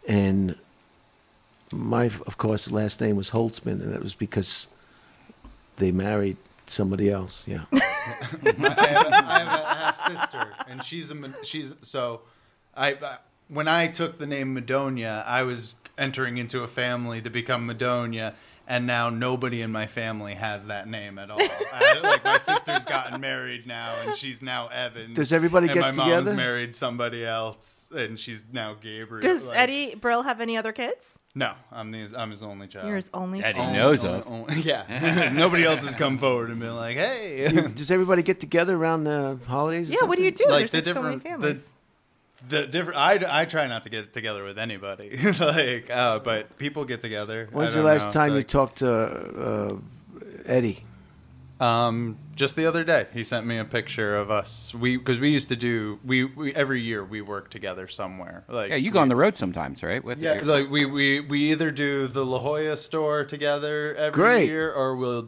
and my, of course, last name was Holtzman, and it was because they married somebody else. Yeah. I have a half sister, and when I took the name Madonia, I was entering into a family to become Madonia, and now nobody in my family has that name at all. Like my sister's gotten married now, and she's now Evan. Does everybody and get my together? mom's married somebody else, and she's now Gabriel. Does Like, Eddie Brill have any other kids? No, I'm his only child. You're his only Eddie son. knows of. Yeah, nobody else has come forward and been like, "Hey." Does everybody get together around the holidays? or Yeah, what do you something? do? Like There's the like so many different, families. the different. I try not to get together with anybody, like, but people get together. When's I the don't last know, time you like, talked to Eddie? just the other day, he sent me a picture of us. Because we used to do we every year we work together somewhere. Like Yeah, you go on the road sometimes, right? With yeah, like we either do the La Jolla store together every Great. year, or we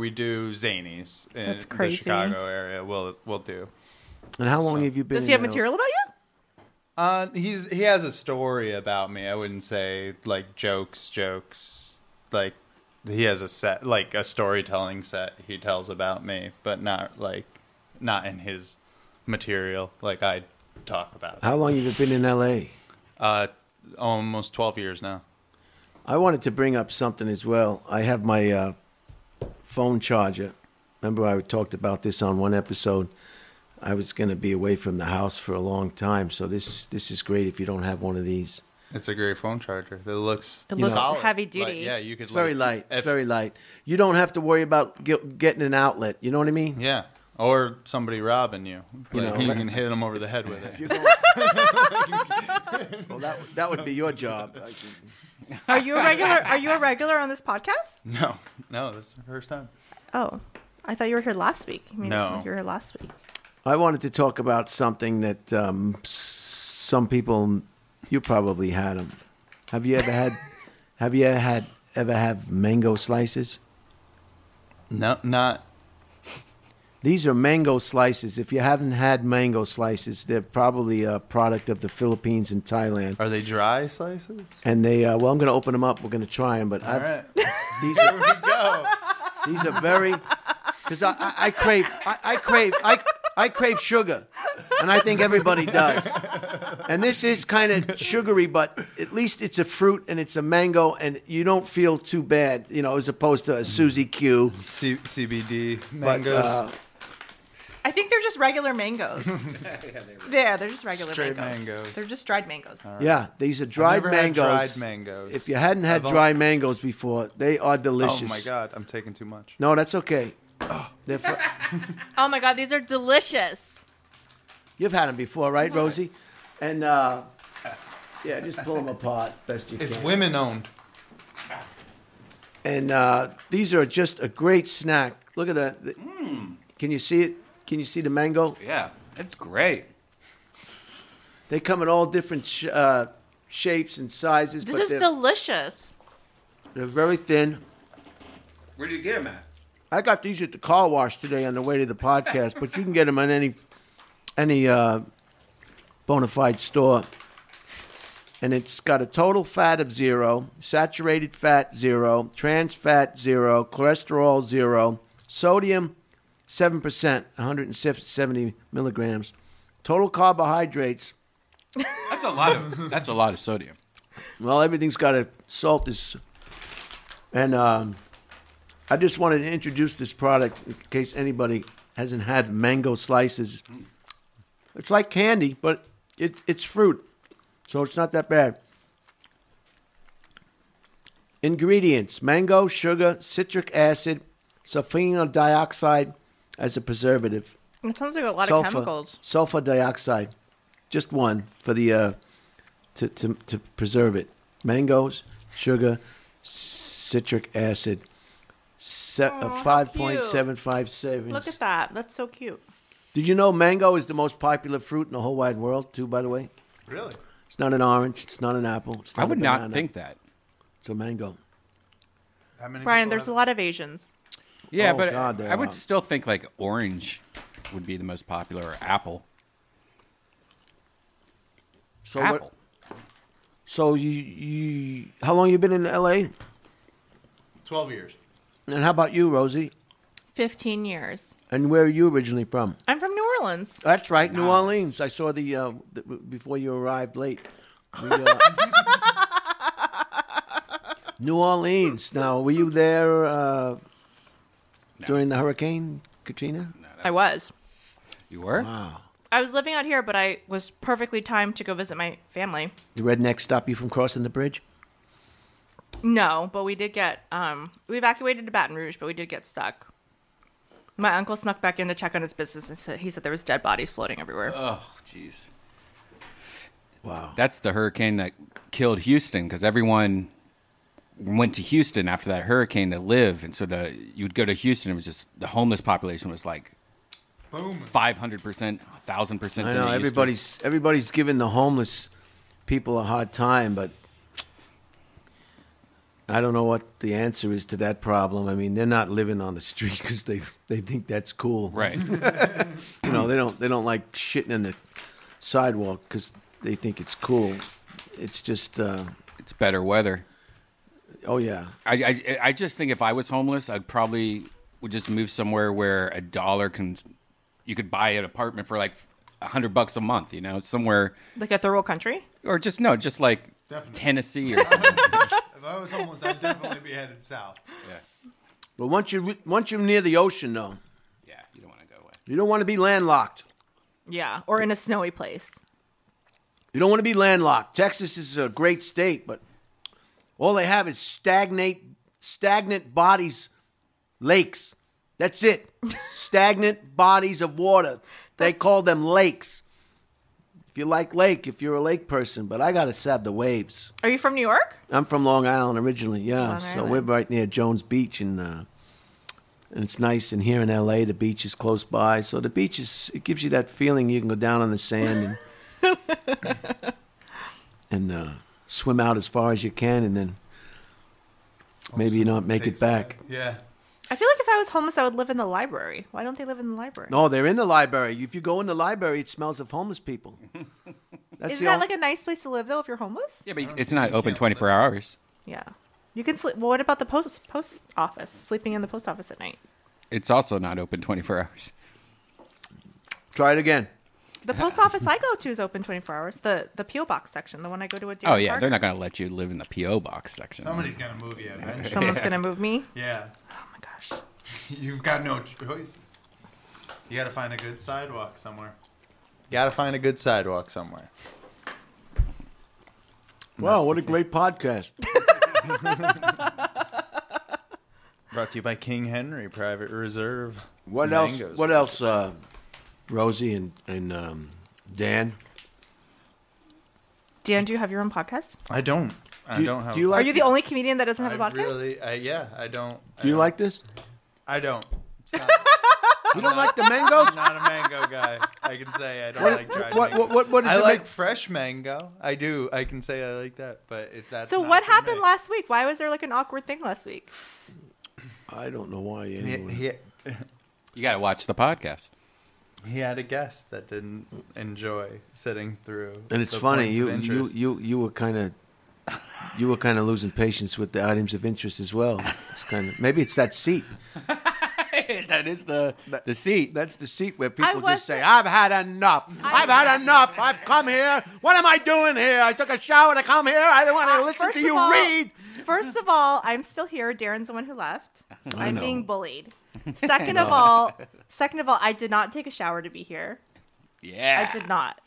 do Zanies in That's the crazy. Chicago area. We'll do. And how long have you been? Does he have material about you? He has a story about me. I wouldn't say like jokes. Like he has a storytelling set he tells about me, but not in his material like I talk about. How long have you been in L.A.? Almost 12 years now. I wanted to bring up something as well. I have my phone charger. Remember I talked about this on one episode. I was going to be away from the house for a long time, so this is great if you don't have one of these. It's a great phone charger. It looks solid. Heavy duty. Like, yeah, you could. It's very light. It's very light. You don't have to worry about getting an outlet. You know what I mean? Yeah. Or somebody robbing you. You Like, know, you can hit them over the head with it. If you're going, well, that would be your job. Are you a regular on this podcast? No, this is the first time. Oh, I thought you were here last week. You made it sound No. like you were here last week. I wanted to talk about something that some people, you probably had them. Have you ever had? Ever have mango slices? No, not. These are mango slices. If you haven't had mango slices, they're probably a product of the Philippines and Thailand. Are they dry slices? And they, well, I'm going to open them up. We're going to try them. But All right. these Here are we go. these are very, because I crave sugar, and I think everybody does. And this is kind of sugary, but at least it's a fruit and it's a mango, and you don't feel too bad, you know, as opposed to a Suzy Q. CBD But, mangoes. I think they're just regular mangoes. Yeah, they're just regular Straight mangoes. mangoes. They're just dried mangoes. Yeah, these are I've dried never had mangoes. dried mangoes. If you hadn't had dry mangoes before, they are delicious. Oh my God, I'm taking too much. No, that's okay. Oh my God, these are delicious. You've had them before, right, Rosie? And yeah, just pull them apart best you can. It's women owned. And these are just a great snack. Look at that. Can you see it? Can you see the mango? Yeah, it's great. They come in all different shapes and sizes. This but is delicious. they're very thin. Where do you get them at? I got these at the car wash today on the way to the podcast, but you can get them at any bona fide store. And it's got a total fat of 0, saturated fat 0, trans fat 0, cholesterol 0, sodium 7%, 170 milligrams, total carbohydrates. That's a lot of sodium. Well, everything's got a salt is, and I just wanted to introduce this product in case anybody hasn't had mango slices. It's like candy, but it's fruit, so it's not that bad. Ingredients: mango, sugar, citric acid, sulfonyl dioxide as a preservative. It sounds like a lot of chemicals. Sulfur dioxide, just one for the to preserve it. Mangoes, sugar, citric acid. 5.75 savings. Look at that. That's so cute. Did you know mango is the most popular fruit in the whole wide world, too, by the way? Really? It's not an orange. It's not an apple. It's not I would a not banana. think that. It's a mango. How many Brian, people there's a have- lot of Asians. Yeah, Oh, but God, there I would are. still think like orange would be the most popular, or apple. So Apple. So you how long you been in L.A.? 12 years. And how about you, Rosie? 15 years. And where are you originally from? I'm from New Orleans. That's right, New Nice. Orleans. I saw the before you arrived late. New Orleans. Now, were you there during the Hurricane Katrina? I was. You were? Wow. I was living out here, but I was perfectly timed to go visit my family. The redneck stop you from crossing the bridge? No, but we did get, we evacuated to Baton Rouge, but we did get stuck. My uncle snuck back in to check on his business, and he said there was dead bodies floating everywhere. Oh, jeez. Wow. That's the hurricane that killed Houston because everyone went to Houston after that hurricane to live, and so you would go to Houston. It was just the homeless population was like Boom. 500%, 1,000%. I know everybody's giving the homeless people a hard time, but I don't know what the answer is to that problem. I mean, they're not living on the street because they think that's cool, Right. You know, they don't like shitting in the sidewalk because they think it's cool. It's just, It's better weather. oh yeah, I just think if I was homeless, I'd probably would just move somewhere where you could buy an apartment for like $100 a month, you know, somewhere, Like a third world country? or just like Definitely. Tennessee or something. If I was homeless, I'd definitely be headed south. Yeah. but once you're near the ocean, though, Yeah, you don't want to go away. you don't want to be landlocked. Yeah. Or in a snowy place. You don't want to be landlocked. Texas is a great state, but all they have is stagnant bodies, lakes. That's it. Stagnant bodies of water. They call them lakes. If you like lake, if you're a lake person, but I gotta have the waves. Are you from New York? I'm from Long Island originally, yeah. Long So Island. we're right near Jones Beach, and it's nice. And here in LA, the beach is close by, so the beach it gives you that feeling you can go down on the sand and swim out as far as you can, and then maybe you don't make it back. Yeah. I feel like if I was homeless, I would live in the library. Why don't they live in the library? No, they're in the library. If you go in the library, it smells of homeless people. Isn't that like a nice place to live, though, if you're homeless? Yeah, but it's not open 24 hours. Yeah. You can sleep. Well, what about the post office? Sleeping in the post office at night. It's also not open 24 hours. Try it again. The post office I go to is open 24 hours. The P.O. box section, the one I go to at Darren Oh, yeah, Park. they're not going to let you live in the P.O. box section. Somebody's going to move you eventually. Someone's going to move me. Yeah. Oh, my gosh. You've got no choices. You got to find a good sidewalk somewhere. Wow, what a great podcast. Brought to you by King Henry Private Reserve. What Mango else, sauce. Rosie and Dan? Dan, do you have your own podcast? I don't. I don't have. Do you like Are you the only comedian that doesn't have a podcast? I don't. Do you like this? I don't. It's not, You don't like the mangoes? I'm not a mango guy. I can say I don't like dried mango. What does I it like make? fresh mango. I do. I can say I like that, but if that's So not what for happened me. last week? Why was there like an awkward thing last week? I don't know why anyway. You got to watch the podcast. He had a guest that didn't enjoy sitting through. And it's the funny, points of interest. you were kind of losing patience with the items of interest as well. It's maybe it's that seat. That is the seat. That's the seat where people was just say, "I've had enough. I've had enough. I've come here. What am I doing here? I took a shower to come here. I don't want to listen First to of you all- read." First of all, I'm still here. Darren's the one who left. So I I'm know. being bullied. Second of all, I did not take a shower to be here. Yeah. I did not.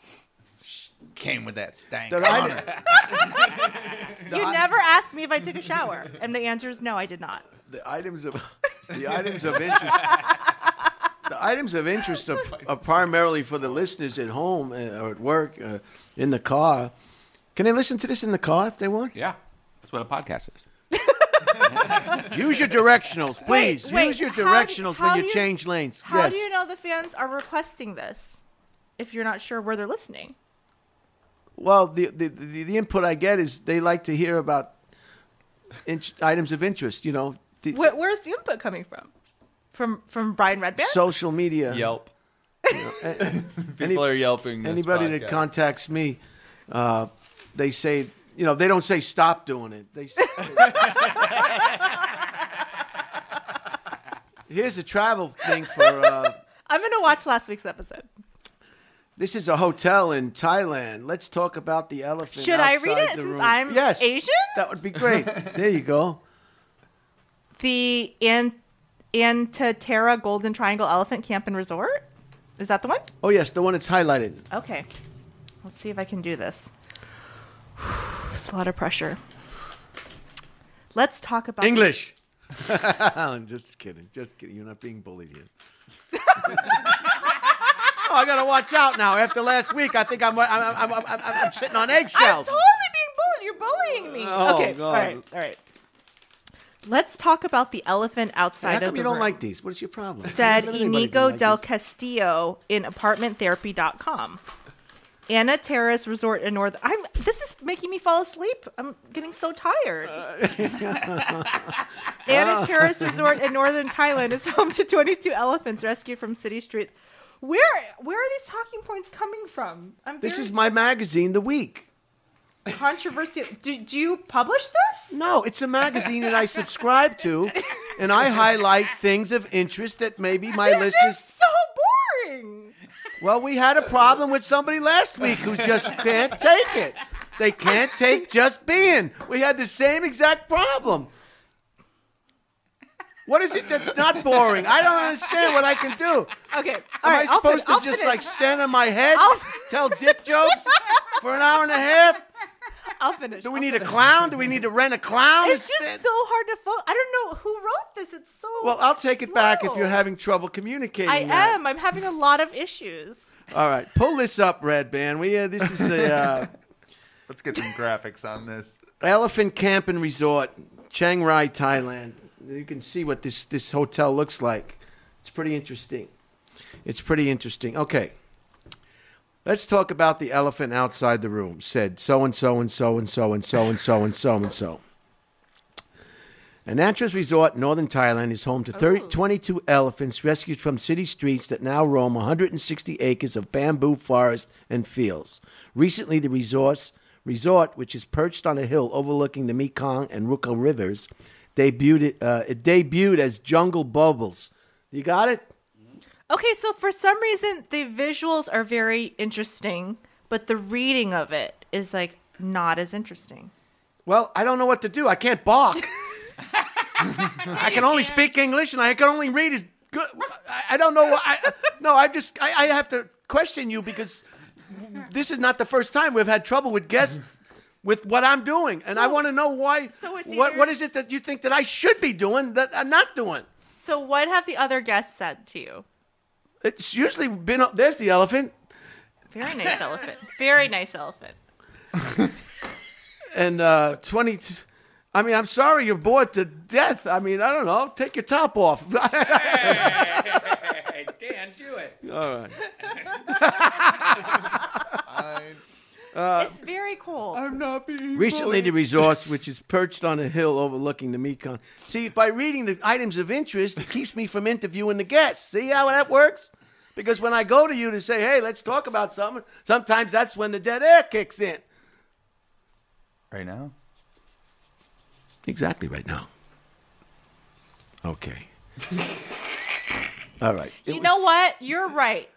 Came with that stank. The on item- it. You never asked me if I took a shower, and the answer is no, I did not. the items of interest. The items of interest are primarily for the listeners at home or at work, in the car. Can they listen to this in the car if they want? Yeah. That's what a podcast is. Use your directionals, please. Wait, Use your how do- directionals how when do you you- change lanes. How Yes. do you know the fans are requesting this if you're not sure where they're listening? Well, the input I get is they like to hear about items of interest. You know, Where's the input coming from? From Brian Redban? social media. Yelp. Any- People are yelping. This Anybody that podcast. contacts me, they say, they don't say stop doing it. They say, here's a travel thing for. I'm going to watch last week's episode. This is a hotel in Thailand. Let's talk about the elephant. Should I read outside it the since room. I'm Yes, Asian? that would be great. There you go. The Antaterra Golden Triangle Elephant Camp and Resort? Is that the one? Oh yes, the one that's highlighted. Okay. Let's see if I can do this. It's a lot of pressure. Let's talk about English. I'm just kidding. Just kidding. You're not being bullied here. Oh, I gotta watch out now. After last week, I think I'm sitting on I'm eggshells. totally being bullied. You're bullying me. Oh, okay. God. All right. Let's talk about the elephant How outside come of the you don't room. like these? What is your problem? Said Not anybody can Inigo like del these. Castillo in apartmenttherapy.com. Anna Terrace Resort in North. This is making me fall asleep. I'm getting so tired. Anna Terrace Resort in northern Thailand is home to 22 elephants rescued from city streets. Where are these talking points coming from? This is my magazine, The Week. Controversial. Do you publish this? No, it's a magazine that I subscribe to, and I highlight things of interest that maybe my This listeners. is so boring. Well, we had a problem with somebody last week who just can't take it. They can't take just being. We had the same exact problem. What is it that's not boring? I don't understand what I can do. Okay, Am all right. I supposed I'll to just finish. like stand on my head, I'll- tell dick jokes for an hour and a half? I'll finish. Do we I'll need a finish. clown? Do we need to rent a clown? It's just so hard to follow. I don't know who wrote this. It's so Well, I'll take it back if slow. you're having trouble communicating. I that. am. I'm having a lot of issues. All right, pull this up, Redban. This is a Let's get some graphics on this. elephant camp and resort, Chiang Rai, Thailand. You can see what this hotel looks like. It's pretty interesting. Okay. Let's talk about the elephant outside the room, said so and so and so and so and so and so and so and so. An Natras resort in northern Thailand is home to 22 elephants rescued from city streets that now roam 160 acres of bamboo forest and fields. Recently, the resort, which is perched on a hill overlooking the Mekong and Rukha rivers, debuted as Jungle Bubbles. You got it? Okay, so for some reason the visuals are very interesting, but the reading of it is like not as interesting. Well, I don't know what to do. I can't bark. I can only speak English, and I can only read as good. I don't know. I have to question you because this is not the first time we've had trouble with guests with what I'm doing, and I want to know why. So it's what is it that you think that I should be doing that I'm not doing? So what have the other guests said to you? It's usually been. There's the elephant. Very nice elephant. Very nice elephant. And 20. I mean, I'm sorry you're bored to death. I mean, I don't know. Take your top off. Hey, Dan, do it. All right. It's very cold. I'm not being Recently, the resort, which is perched on a hill overlooking the Mekong. See, by reading the items of interest, it keeps me from interviewing the guests. See how that works? Because when I go to you to say, hey, let's talk about something, sometimes that's when the dead air kicks in. Right now? Exactly right now. Okay. All right. You know what? You're right.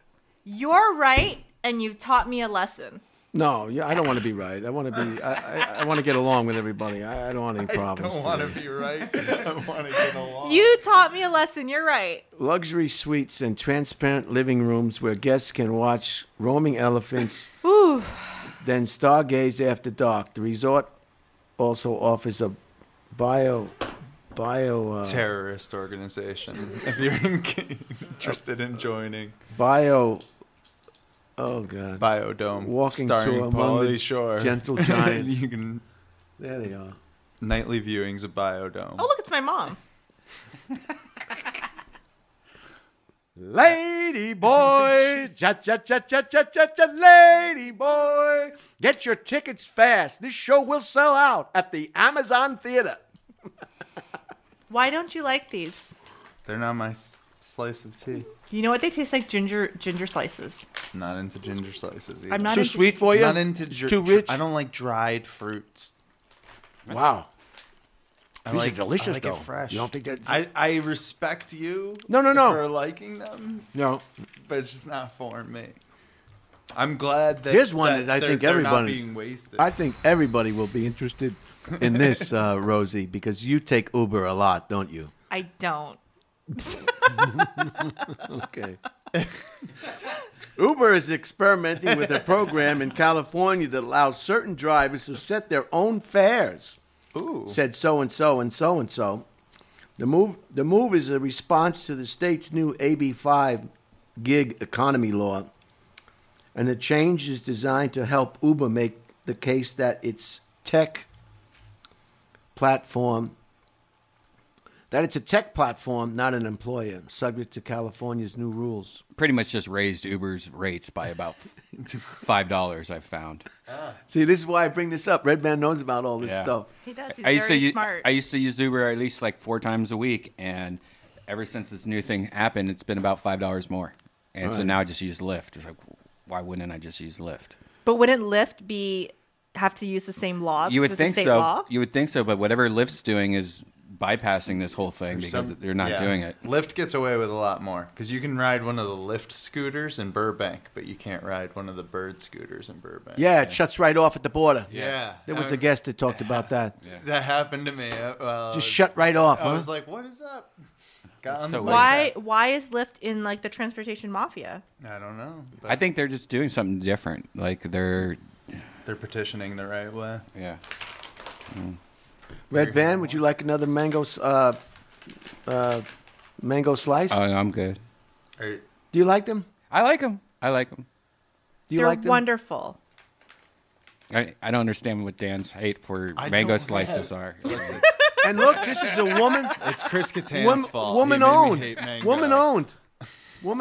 You're right, and you've taught me a lesson. No, I don't want to be right. I want to be. I want to get along with everybody. I don't want any I problems. don't want to today. be right. I want to get along. You taught me a lesson. You're right. Luxury suites and transparent living rooms where guests can watch roaming elephants, Ooh. then stargaze after dark. The resort also offers a bio Terrorist organization. If you're interested in joining. bio. Oh God! Biodome. Walking starring tour among Pauly the Shore. gentle giants. You can There they are. nightly viewings of Biodome. Oh, look, it's my mom. Lady boy, cha-cha-cha-cha-cha-cha, lady boy. Get your tickets fast. This show will sell out at the Amazon Theater. Why don't you like these? They're not my slice of tea. You know what? They taste like ginger slices. Not into ginger slices either. I'm not Too into sweet for you? Not into It's too rich? I don't like dried fruits. Wow. I These like, are delicious, I like though. it fresh. You don't think that? I respect you. No. For liking them, No. but it's just not for me. I'm glad that Here's one that I they're- think they're everybody- not being wasted. I think everybody will be interested in this, Rosie, because you take Uber a lot, don't you? I don't. Okay. Uber is experimenting with a program in California that allows certain drivers to set their own fares. Ooh. Said so and so and so and so. The move is a response to the state's new AB 5 gig economy law, and the change is designed to help Uber make the case that its tech platform that it's a tech platform, not an employer, subject to California's new rules. Pretty much just raised Uber's rates by about $5, I've found. See, this is why I bring this up. Redban knows about all this stuff. He does. He's I used very to smart. I used to use Uber at least like 4 times a week, and ever since this new thing happened, it's been about $5 more. And so now I just use Lyft. It's like, why wouldn't I just use Lyft? But wouldn't Lyft have to use the same laws? You would as the think state so. law? You would think so, but whatever Lyft's doing is bypassing this whole thing because they're not doing it. Lyft gets away with a lot more because you can ride one of the Lyft scooters in Burbank, but you can't ride one of the Bird scooters in Burbank. Yeah, it shuts right off at the border. Yeah. There was a guest that talked about that. That happened to me. Just shut right off, I huh? was like, what is up? Got on so the weird. bike. Why is Lyft in like the transportation mafia? I don't know. But I think they're just doing something different. Like they're petitioning the right way. Redban, would you like another mango slice? Oh, no, I'm good. Are- Do you like them? I like them. Do you They're like them? wonderful. I don't understand what Dan's hate for I mango don't slices are. And look, this is a woman. It's Chris Kattan's fault. Woman He made me owned. hate mango. Woman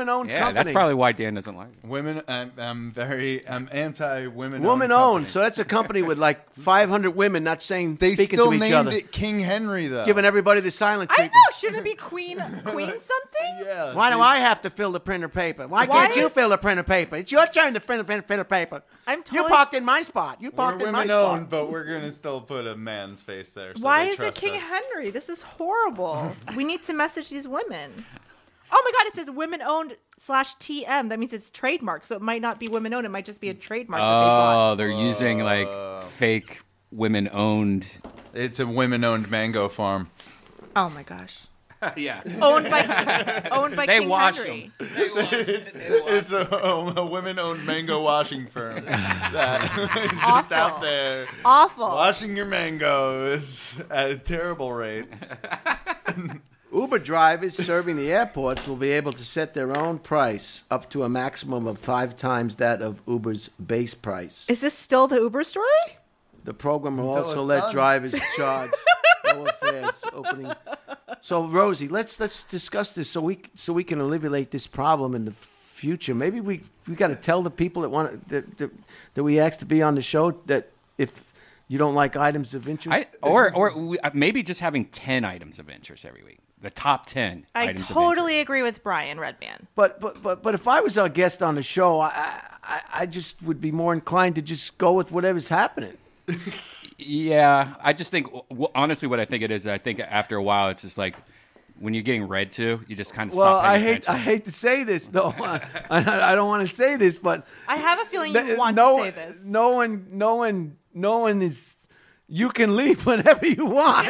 owned Yeah, company. that's probably why Dan doesn't like it. Women. I'm anti-women. woman owned. So that's a company with like 500 women not they speaking still to each named other, it King Henry though. giving everybody the silent I treatment. know. Shouldn't it be Queen something? Yeah. Why do I have to fill the printer paper? Why Why can't you is- fill the printer paper? It's your turn to fill the printer paper. I'm You totally. parked in my spot. You We're parked in my women spot. owned, but we're gonna still put a man's face there. So Why they is it trust King us. Henry? This is horrible. We need to message these women. Oh my God! It says women owned /TM. That means it's trademark, so it might not be women owned. It might just be a trademark that they bought. Oh, they're using like fake women owned. It's a women-owned mango farm. Oh my gosh! Yeah. Owned by They King wash Henry. them. It's a women-owned mango washing firm that is just Awful. out there Awful. washing your mangoes at terrible rates. Uber drivers serving the airports will be able to set their own price up to a maximum of 5 times that of Uber's base price. Is this still the Uber story? The program will Until also it's let done. drivers charge lower fares opening. So Rosie, let's discuss this so we can alleviate this problem in the future. Maybe we got to tell the people that we asked to be on the show that if you don't like items of interest, Maybe just having 10 items of interest every week. The top 10 I items of totally agree with Brian Redban. But if I was a guest on the show, I just would be more inclined to just go with whatever's happening. Yeah, I just think, honestly, what I think it is, I think after a while, it's just like when you're getting read to, you just kind of Well, stop paying attention. I hate to say this though. I don't want to say this, but I have a feeling you want no, to say this. No one is. You can leave whenever you want.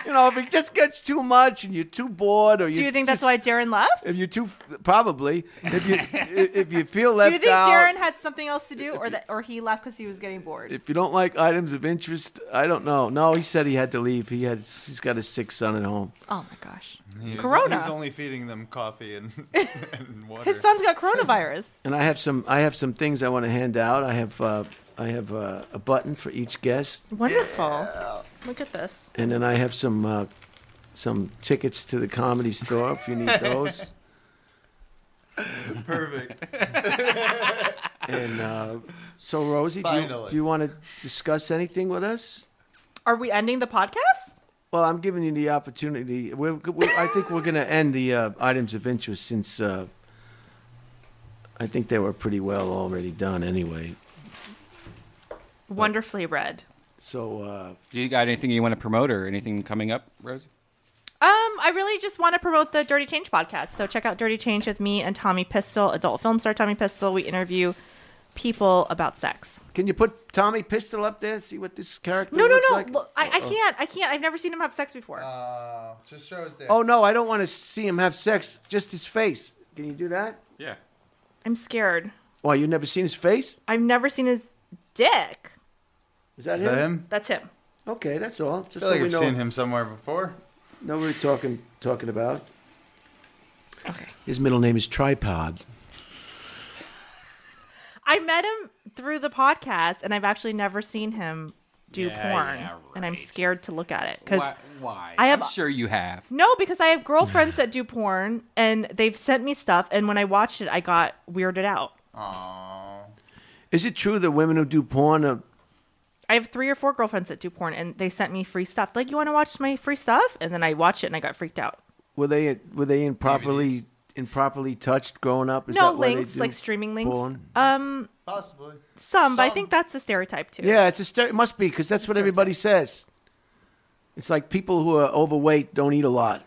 You know, if it just gets too much and you're too bored, or Do you think that's why Darren left? if you're too probably if you feel Do left you think out, Darren had something else to do, or he left because he was getting bored? if you don't like items of interest, I don't know. No, he said he had to leave. He's got his sick son at home. Oh my gosh. Corona. He's only feeding them coffee and, and water. His son's got coronavirus. And I have some things I want to hand out. I have a button for each guest, Wonderful. Look at this. and then I have some tickets to the Comedy Store if you need those. Perfect. And so, Rosie, do Finally. you want to discuss anything with us? Are we ending the podcast? Well, I'm giving you the opportunity. I think we're going to end the items of interest since I think they were pretty well already done anyway. Wonderfully read. So, Do you got anything you want to promote or anything coming up, Rosie? I really just want to promote the Dirty Change podcast. So check out Dirty Change with me and Tommy Pistol, adult film star Tommy Pistol. We interview people about sex. can you put Tommy Pistol up there? See what this character No. looks like? Look, I can't. I've never seen him have sex before. Just shows there. Oh no, I don't want to see him have sex. Just his face. Can you do that? Yeah. I'm scared. Why, you never seen his face? I've never seen his dick. Is that Is that him? That's him. Okay, that's all. I Just feel so like we I've know. seen him somewhere before. Know what we're talking about. Okay. His middle name is Tripod. I met him through the podcast, and I've actually never seen him do Yeah, porn, yeah, and I'm right. scared to look at it because Why? I'm sure you have. no, because I have girlfriends that do porn, and they've sent me stuff, and when I watched it, I got weirded out. Aww. Is it true that women who do porn are... I have 3 or 4 girlfriends that do porn, and they sent me free stuff. Like, you want to watch my free stuff? And then I watched it, and I got freaked out. Were they improperly touched growing up? Is No that why they links, do like streaming links. porn? Possibly. Some, but I think that's a stereotype too. Yeah, it must be because that's what everybody says. It's like people who are overweight don't eat a lot.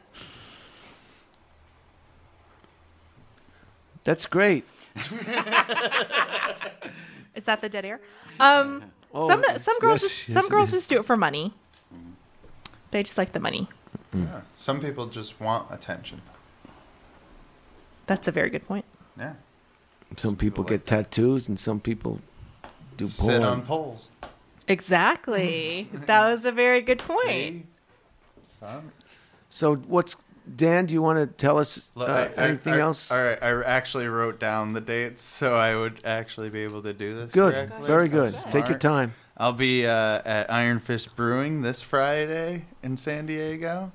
That's great. Is that the dead air? Some girls just do it for money. They just like the money. Yeah. Some people just want attention. That's a very good point. Yeah. Some people get tattoos and some people do porn. Sit on poles. Exactly. That was a very good point. See? Son. So Dan, do you want to tell us anything else? All right, I actually wrote down the dates so I would actually be able to do this. Good. correctly. Very So good. smart. Take your time. I'll be at Iron Fist Brewing this Friday in San Diego.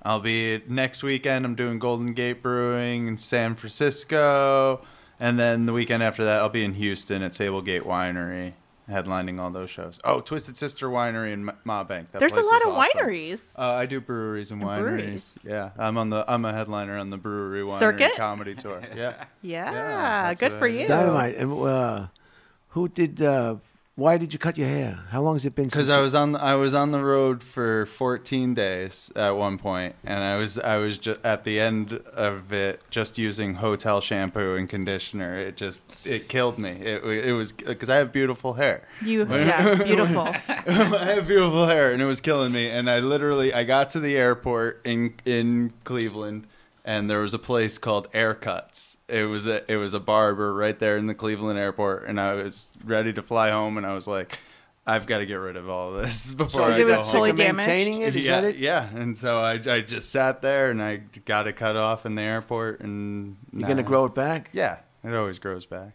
I'll be next weekend. I'm doing Golden Gate Brewing in San Francisco. And then the weekend after that, I'll be in Houston at Sable Gate Winery, headlining all those shows. Oh, Twisted Sister Winery in Ma Bank. That There's a place lot is of awesome. wineries. I do breweries and wineries. breweries. Yeah, I'm a headliner on the brewery winery Circuit? comedy tour. Yeah. Yeah, that's good what for I do. you. Dynamite. And why did you cut your hair? How long has it been? Because since I was on the road for 14 days at one point, and I was just at the end of it just using hotel shampoo and conditioner. It killed me. It was because I have beautiful hair. Yeah, beautiful. I have beautiful hair, and it was killing me. And I got to the airport in Cleveland, and there was a place called Aircuts. It was a barber right there in the Cleveland airport, and I was ready to fly home, and I was like, I've got to get rid of all of this before I it go was home. totally maintaining it? Is yeah, that it? yeah. And so I just sat there, and I got it cut off in the airport, and You're gonna grow it back? Yeah, it always grows back.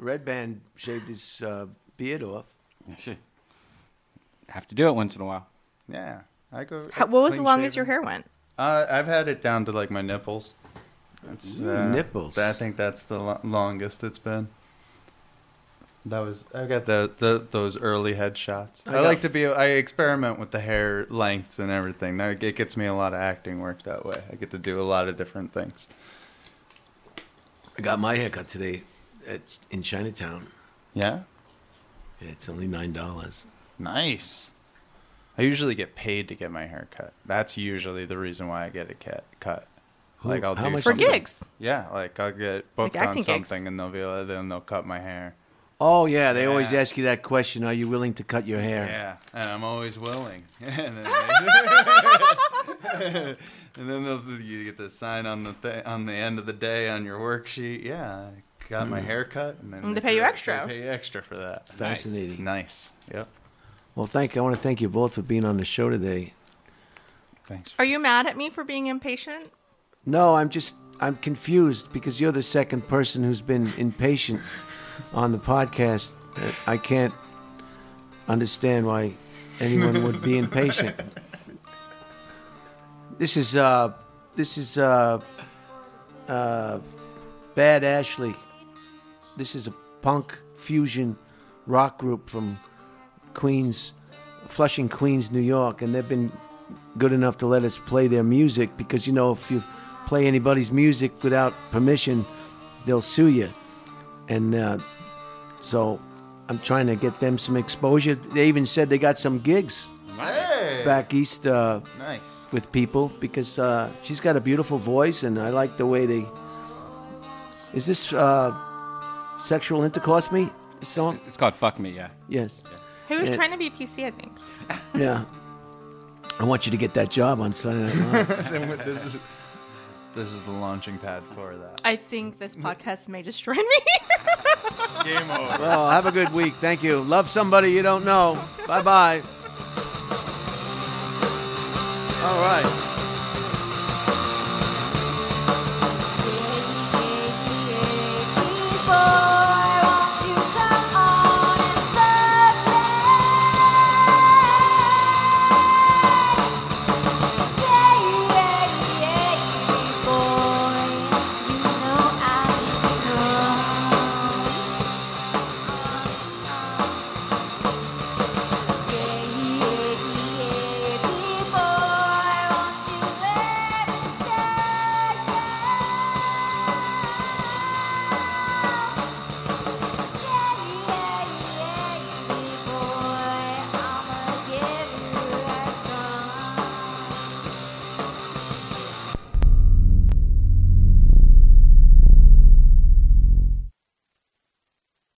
Redban shaved his beard off. Have to do it once in a while. Yeah, I go. What was the clean longest shaven. your hair went? I've had it down to like my nipples. That's nipples. I think that's the longest it's been. I got those early headshots. I experiment with the hair lengths and everything. It gets me a lot of acting work that way. I get to do a lot of different things. I got my haircut today in Chinatown. Yeah, It's only $9. nice. I usually get paid to get my hair cut. That's usually the reason why I get it cut. Like I'll How do much For something. gigs. Yeah, like I'll get booked Like on acting gigs. something, and they'll cut my hair. Oh yeah, they always Yeah. ask you that question. Are you willing to cut your hair? Yeah, and I'm always willing. And then you get to sign on the end of the day on your worksheet. Yeah, I got my hair cut, and then And they pay you extra. They pay you extra for that. Fascinating. It's nice. Yep. Well, I want to thank you both for being on the show today. Thanks. Are you mad at me for being impatient? No, I'm confused because you're the second person who's been impatient on the podcast. I can't understand why anyone would be impatient. This is Bad Ashley. This is a punk fusion rock group from Flushing, Queens, New York, and they've been good enough to let us play their music because, if you play anybody's music without permission, they'll sue you. And so I'm trying to get them some exposure. They even said they got some gigs back east Nice. with people because she's got a beautiful voice, and I like the way they... Is this Sexual Intercourse Me song? It's called Fuck Me, yeah. Yes. He was Yeah. trying to be PC, I think. Yeah. I want you to get that job on Saturday Night Live. This is the launching pad for that. I think this podcast may destroy me. Game over. Well, have a good week. Thank you. Love somebody you don't know. Bye-bye. All right.